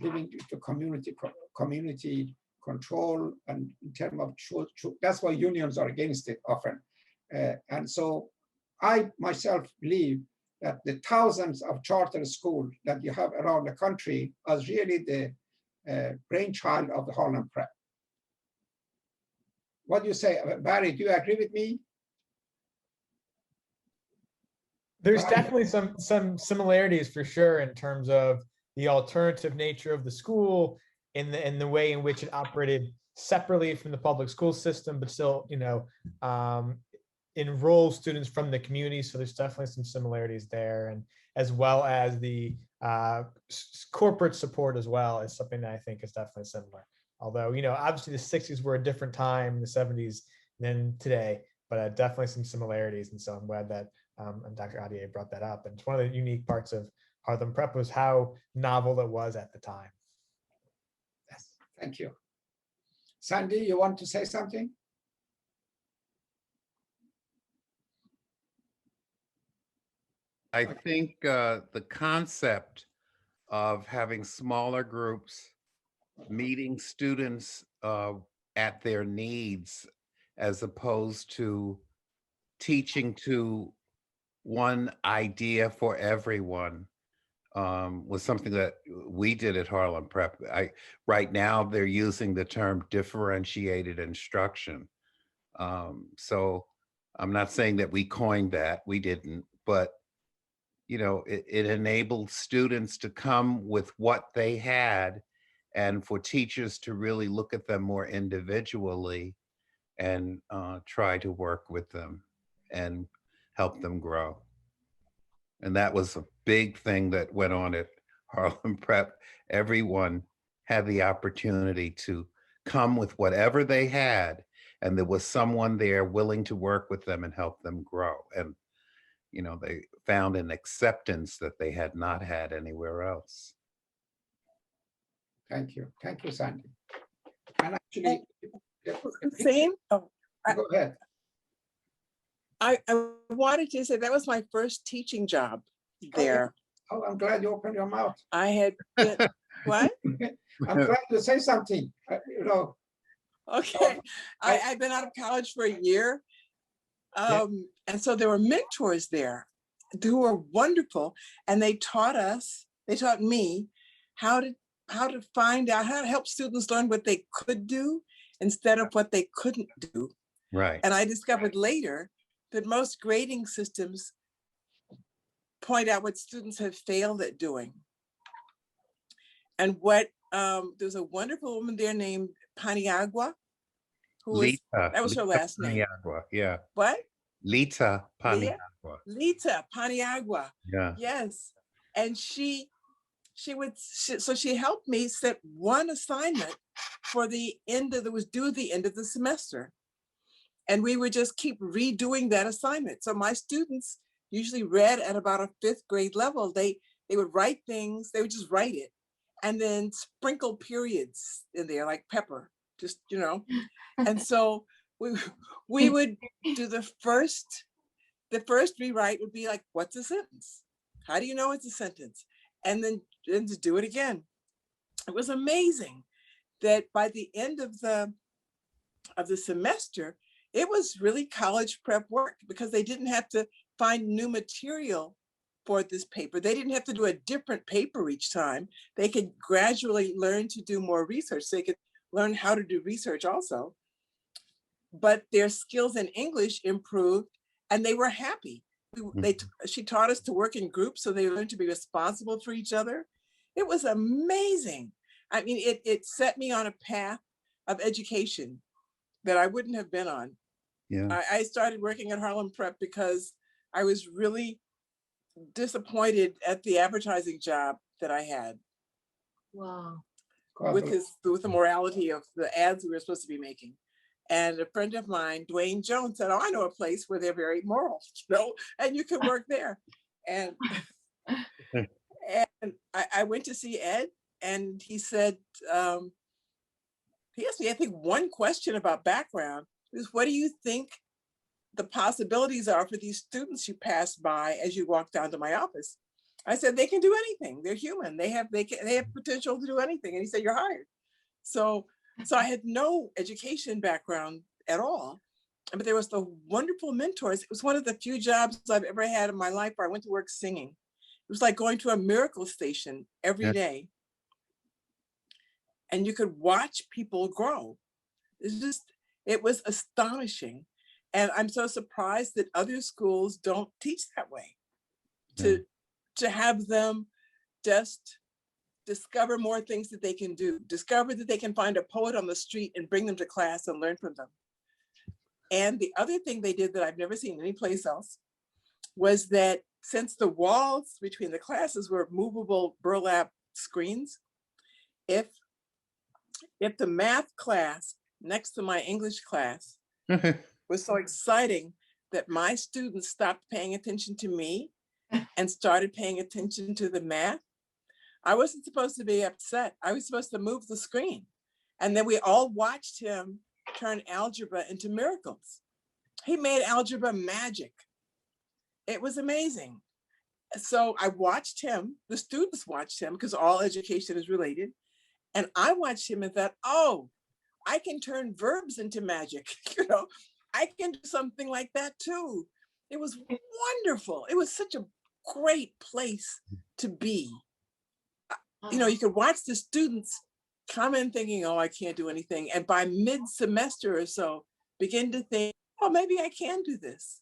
giving to community control, and in terms of that's why unions are against it often. And so I myself believe that the thousands of charter schools that you have around the country are really the brainchild of the Harlem Prep. What do you say, Barry? Do you agree with me? There's definitely some similarities for sure in terms of the alternative nature of the school, in the way in which it operated separately from the public school system, but still, you know, enroll students from the community. So there's definitely some similarities there, and as well as the corporate support as well is something that I think is definitely similar. Although, you know, obviously the 60s were a different time, the 70s than today, but definitely some similarities. And so I'm glad that Dr. Adiye brought that up. And it's one of the unique parts of Harlem Prep was how novel it was at the time. Yes, thank you. Sandy, you want to say something? I think the concept of having smaller groups, meeting students at their needs, as opposed to teaching to one idea for everyone, was something that we did at Harlem Prep. Right now they're using the term differentiated instruction. So I'm not saying that we coined that, we didn't, but you know, it enabled students to come with what they had, and for teachers to really look at them more individually and try to work with them and help them grow. And that was a big thing that went on at Harlem Prep. Everyone had the opportunity to come with whatever they had, and there was someone there willing to work with them and help them grow. And, you know, they found an acceptance that they had not had anywhere else. Thank you, Sandy. And actually, Hussein, go ahead. I wanted to say that was my first teaching job there. Oh, I'm glad you opened your mouth. I had been, what? I'm glad to say something. You know. Okay, I'd been out of college for a year, and so there were mentors there, who were wonderful, and they taught me how to find out, how to help students learn what they could do instead of what they couldn't do. Right. And I discovered later that most grading systems point out what students have failed at doing. And what there's a wonderful woman there named Paniagua, who was, Lita, that was her Lita last name. Paniagua, yeah. What? Lita Paniagua. Lita Paniagua. Yeah. Yes. And she helped me set one assignment for the end of, that was due at the end of the semester. And we would just keep redoing that assignment. So my students usually read at about a 5th grade level. They would write things, they would just write it and then sprinkle periods in there like pepper, just, you know. And so we would do the first rewrite would be like, what's a sentence? How do you know it's a sentence? And then to do it again. It was amazing that by the end of the semester, it was really college prep work because they didn't have to find new material for this paper. They didn't have to do a different paper each time. They could gradually learn to do more research. They could learn how to do research also. But their skills in English improved and they were happy. She taught us to work in groups, so they learned to be responsible for each other. It was amazing. I mean, it set me on a path of education that I wouldn't have been on. Yeah. I started working at Harlem Prep because I was really disappointed at the advertising job that I had. Wow. With the morality of the ads we were supposed to be making. And a friend of mine, Dwayne Jones, said, oh, I know a place where they're very moral, you know, and you can work there. And, and I went to see Ed, and he said, he asked me, I think, one question about background is, what do you think the possibilities are for these students you pass by as you walk down to my office? I said, they can do anything. They're human. They have potential to do anything. And he said, you're hired. So I had no education background at all, but there was the wonderful mentors. It was one of the few jobs I've ever had in my life where I went to work singing. It was like going to a miracle station every day. And you could watch people grow. It was astonishing. And I'm so surprised that other schools don't teach that way, to have them just discover more things that they can do, discover that they can find a poet on the street and bring them to class and learn from them. And the other thing they did that I've never seen anyplace else was that since the walls between the classes were movable burlap screens, if the math class next to my English class was so exciting that my students stopped paying attention to me and started paying attention to the math, I wasn't supposed to be upset. I was supposed to move the screen. And then we all watched him turn algebra into miracles. He made algebra magic. It was amazing. So I watched him, the students watched him, because all education is related. And I watched him and thought, oh, I can turn verbs into magic. You know, I can do something like that too. It was wonderful. It was such a great place to be. You know, you could watch the students come in thinking, oh, I can't do anything. And by mid-semester or so, begin to think, oh, maybe I can do this.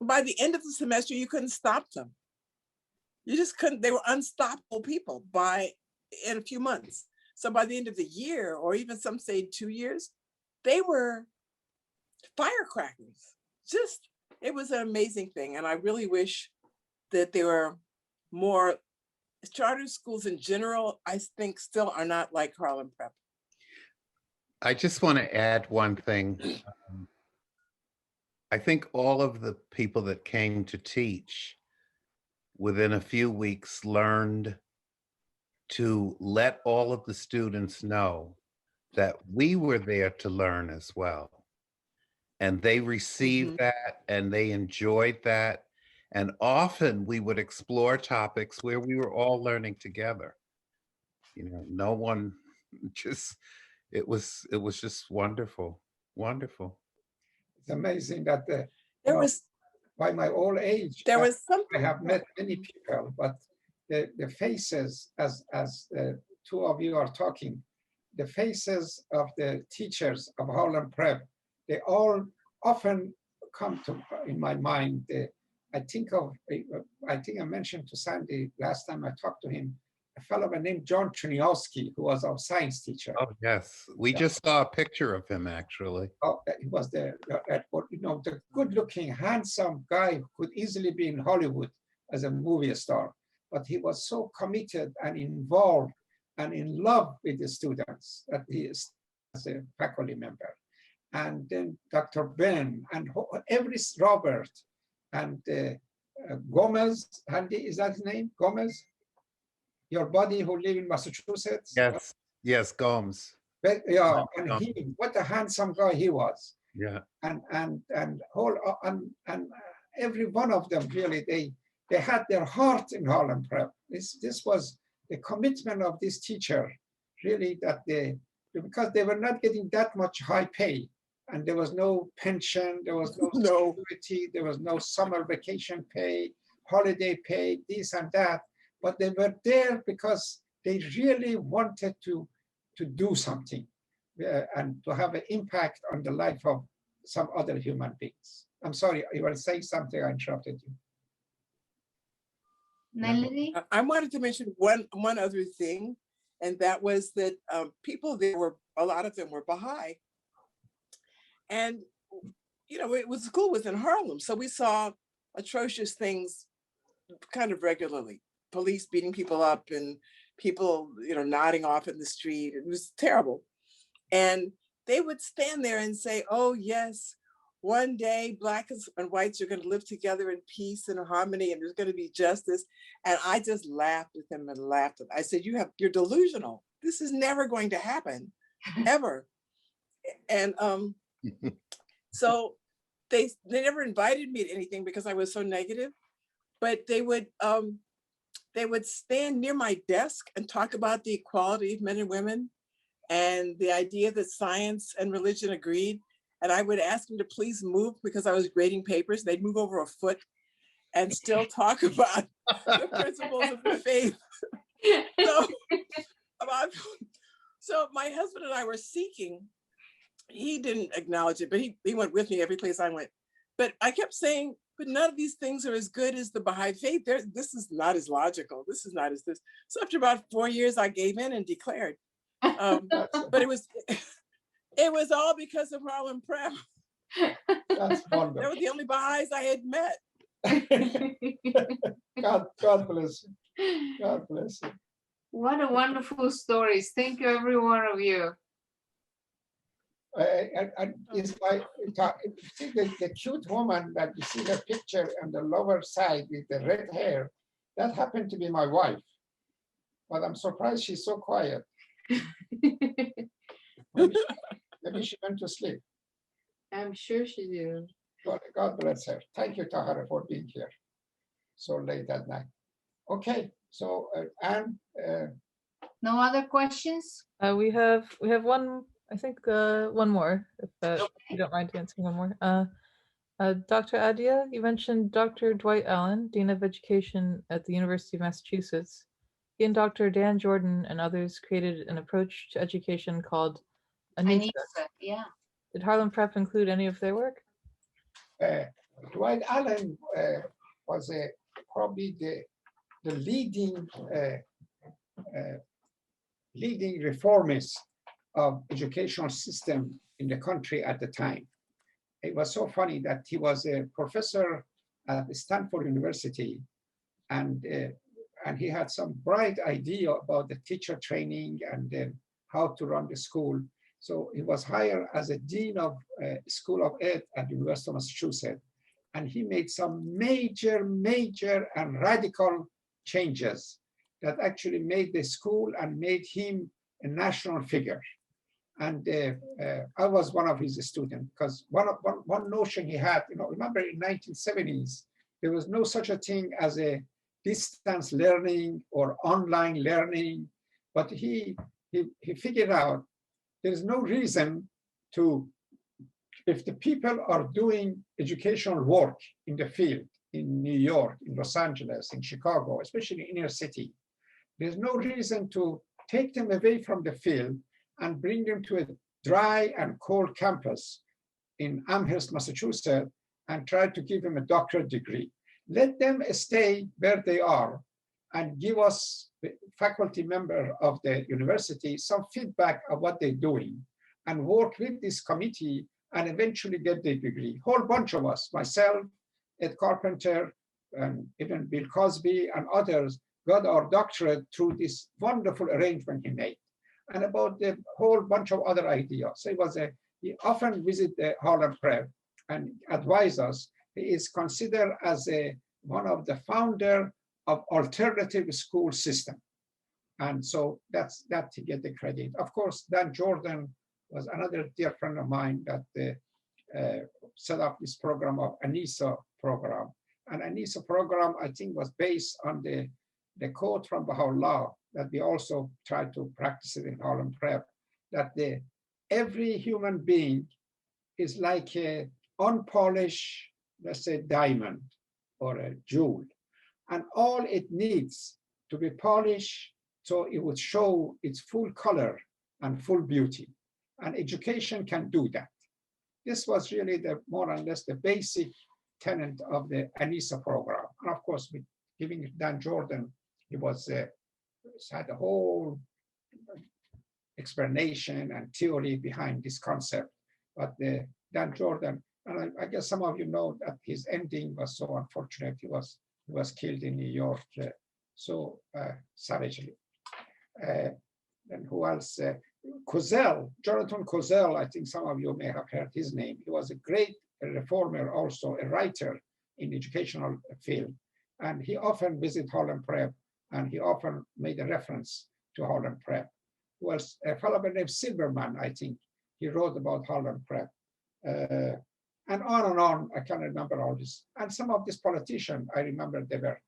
By the end of the semester, you couldn't stop them. You just couldn't. They were unstoppable people in a few months. So by the end of the year, or even some say 2 years, they were firecrackers. It was an amazing thing. And I really wish that there were more charter schools in general. I think still are not like Harlem Prep. I just want to add one thing. I think all of the people that came to teach within a few weeks learned to let all of the students know that we were there to learn as well. And they received that and they enjoyed that. And often we would explore topics where we were all learning together. You know, no one just, it was just wonderful, wonderful. It's amazing that by my old age, There was I something. have met many people, but the faces, as two of you are talking, the faces of the teachers of Harlem Prep, they all often come to in my mind. I think I mentioned to Sandy last time I talked to him, a fellow named John Truniowski, who was our science teacher. Oh, yes. We just saw a picture of him, actually. Oh, he was the good-looking, handsome guy who could easily be in Hollywood as a movie star, but he was so committed and involved and in love with the students that he is as a faculty member. And then Dr. Ben and Robert and Gomez, Andy, is that his name? Gomez? Your buddy who live in Massachusetts? Yes, yes, Gomes. But, yeah, and what a handsome guy he was. Yeah. And every one of them really, they had their heart in Harlem Prep. This was the commitment of this teacher, really, that because they were not getting that much high pay, and there was no pension, there was no security, there was no summer vacation pay, holiday pay, this and that, but they were there because they really wanted to do something and to have an impact on the life of some other human beings. I'm sorry, you were saying something, I interrupted you. Melody? I wanted to mention one other thing, and that was that people there were, a lot of them were Baha'i. And, you know, it was school within Harlem. So we saw atrocious things kind of regularly. Police beating people up and people, you know, nodding off in the street. It was terrible. And they would stand there and say, oh, yes, one day blacks and whites are going to live together in peace and harmony, and there's going to be justice. And I just laughed at them and laughed. I said, you're delusional. This is never going to happen, ever. And so they never invited me to anything because I was so negative, but they would stand near my desk and talk about the equality of men and women and the idea that science and religion agreed. And I would ask them to please move because I was grading papers. They'd move over a foot and still talk about the principles of the faith. So my husband and I were seeking. He didn't acknowledge it, but he went with me every place I went. But I kept saying, but none of these things are as good as the Baha'i faith. This is not as logical. This is not as this. So after about 4 years, I gave in and declared. But it was all because of Harlem Prep. That's wonderful. They were the only Baha'is I had met. God bless you. God bless you. What a wonderful stories. Thank you, every one of you. It's like, you see the cute woman that you see the picture on the lower side with the red hair, that happened to be my wife. But I'm surprised she's so quiet. Maybe she went to sleep. I'm sure she did. God bless her. Thank you, Tahara, for being here so late at night. Okay, so Anne. No other questions? We have one. I think one more, if you don't mind answering one more. Dr. Adia, you mentioned Dr. Dwight Allen, Dean of Education at the University of Massachusetts. He and Dr. Dan Jordan and others created an approach to education called Anita. Yeah. Did Harlem Prep include any of their work? Dwight Allen was probably the leading reformist of educational system in the country at the time. It was so funny that he was a professor at Stanford University, and he had some bright idea about the teacher training and how to run the school. So he was hired as a dean of School of Ed at the University of Massachusetts, and he made some major and radical changes that actually made the school and made him a national figure. And I was one of his students, because one notion he had, remember in 1970s, there was no such a thing as a distance learning or online learning, but he figured out there's no reason to if the people are doing educational work in the field, in New York, in Los Angeles, in Chicago, especially inner city, there's no reason to take them away from the field and bring them to a dry and cold campus in Amherst, Massachusetts, and try to give them a doctorate degree. Let them stay where they are and give us, the faculty member of the university, some feedback of what they're doing and work with this committee and eventually get the degree. Whole bunch of us, myself, Ed Carpenter, and even Bill Cosby and others got our doctorate through this wonderful arrangement he made. And about the whole bunch of other ideas. So he often visit the Harlem Prep and advise us. He is considered as one of the founder of alternative school system. And so that's that to get the credit. Of course, Dan Jordan was another dear friend of mine that set up this program of ANISA program. And ANISA program, I think, was based on the quote from Baha'i that we also try to practice it in Harlem Prep, that every human being is like an unpolished, let's say, diamond or a jewel. And all it needs to be polished so it would show its full color and full beauty. And education can do that. This was really the more or less the basic tenet of the ANISA program. And of course, with giving Dan Jordan, he was had a whole explanation and theory behind this concept. But Dan Jordan, and I guess some of you know that his ending was so unfortunate. He was killed in New York so savagely. And who else? Kozel, Jonathan Kozel, I think some of you may have heard his name. He was a great reformer, also a writer in educational field. And he often visited Harlem Prep, and he often made a reference to Harlem Prep. Who else? A fellow by the name Silverman, I think. He wrote about Harlem Prep. And on, I can't remember all this. And some of these politicians, I remember they were,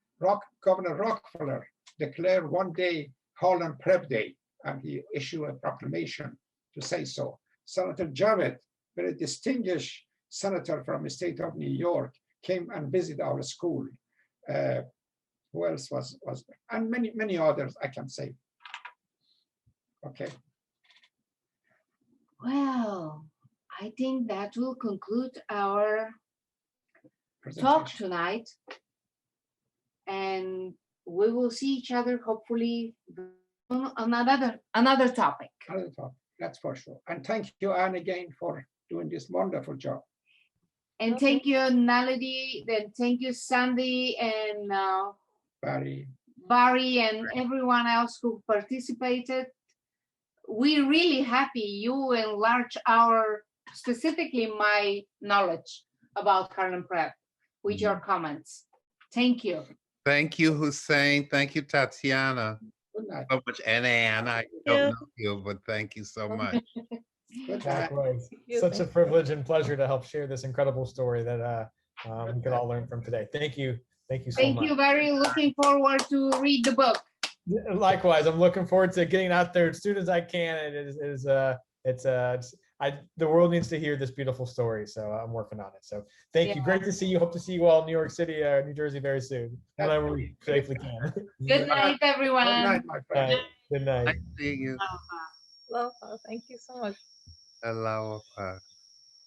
Governor Rockefeller declared one day Harlem Prep Day, and he issued a proclamation to say so. Senator Javed, very distinguished senator from the state of New York, came and visited our school. Who else was there? And many others I can say. Okay. Well, I think that will conclude our talk tonight. And we will see each other hopefully on another topic. Another topic, that's for sure. And thank you, Anne, again for doing this wonderful job. And thank you, Naledi, then thank you, Sandy, and Barry, and everyone else who participated. We're really happy you enlarge specifically my knowledge about Harlem Prep with your comments. Thank you. Thank you, Hussein. Thank you, Tatiana. Good night. So much, and Ann. I don't know you, but thank you so much. Likewise. Such a privilege and pleasure to help share this incredible story that we could all learn from today. Thank you. Thank you so much. Thank you. Very looking forward to read the book. Likewise, I'm looking forward to getting out there as soon as I can. The world needs to hear this beautiful story, so I'm working on it. So thank you. Great to see you. Hope to see you all in New York City or New Jersey very soon, whenever we safely can. Good night, everyone. Good night, my friend. Good night. Nice seeing you. Aloha. Thank you so much. Aloha.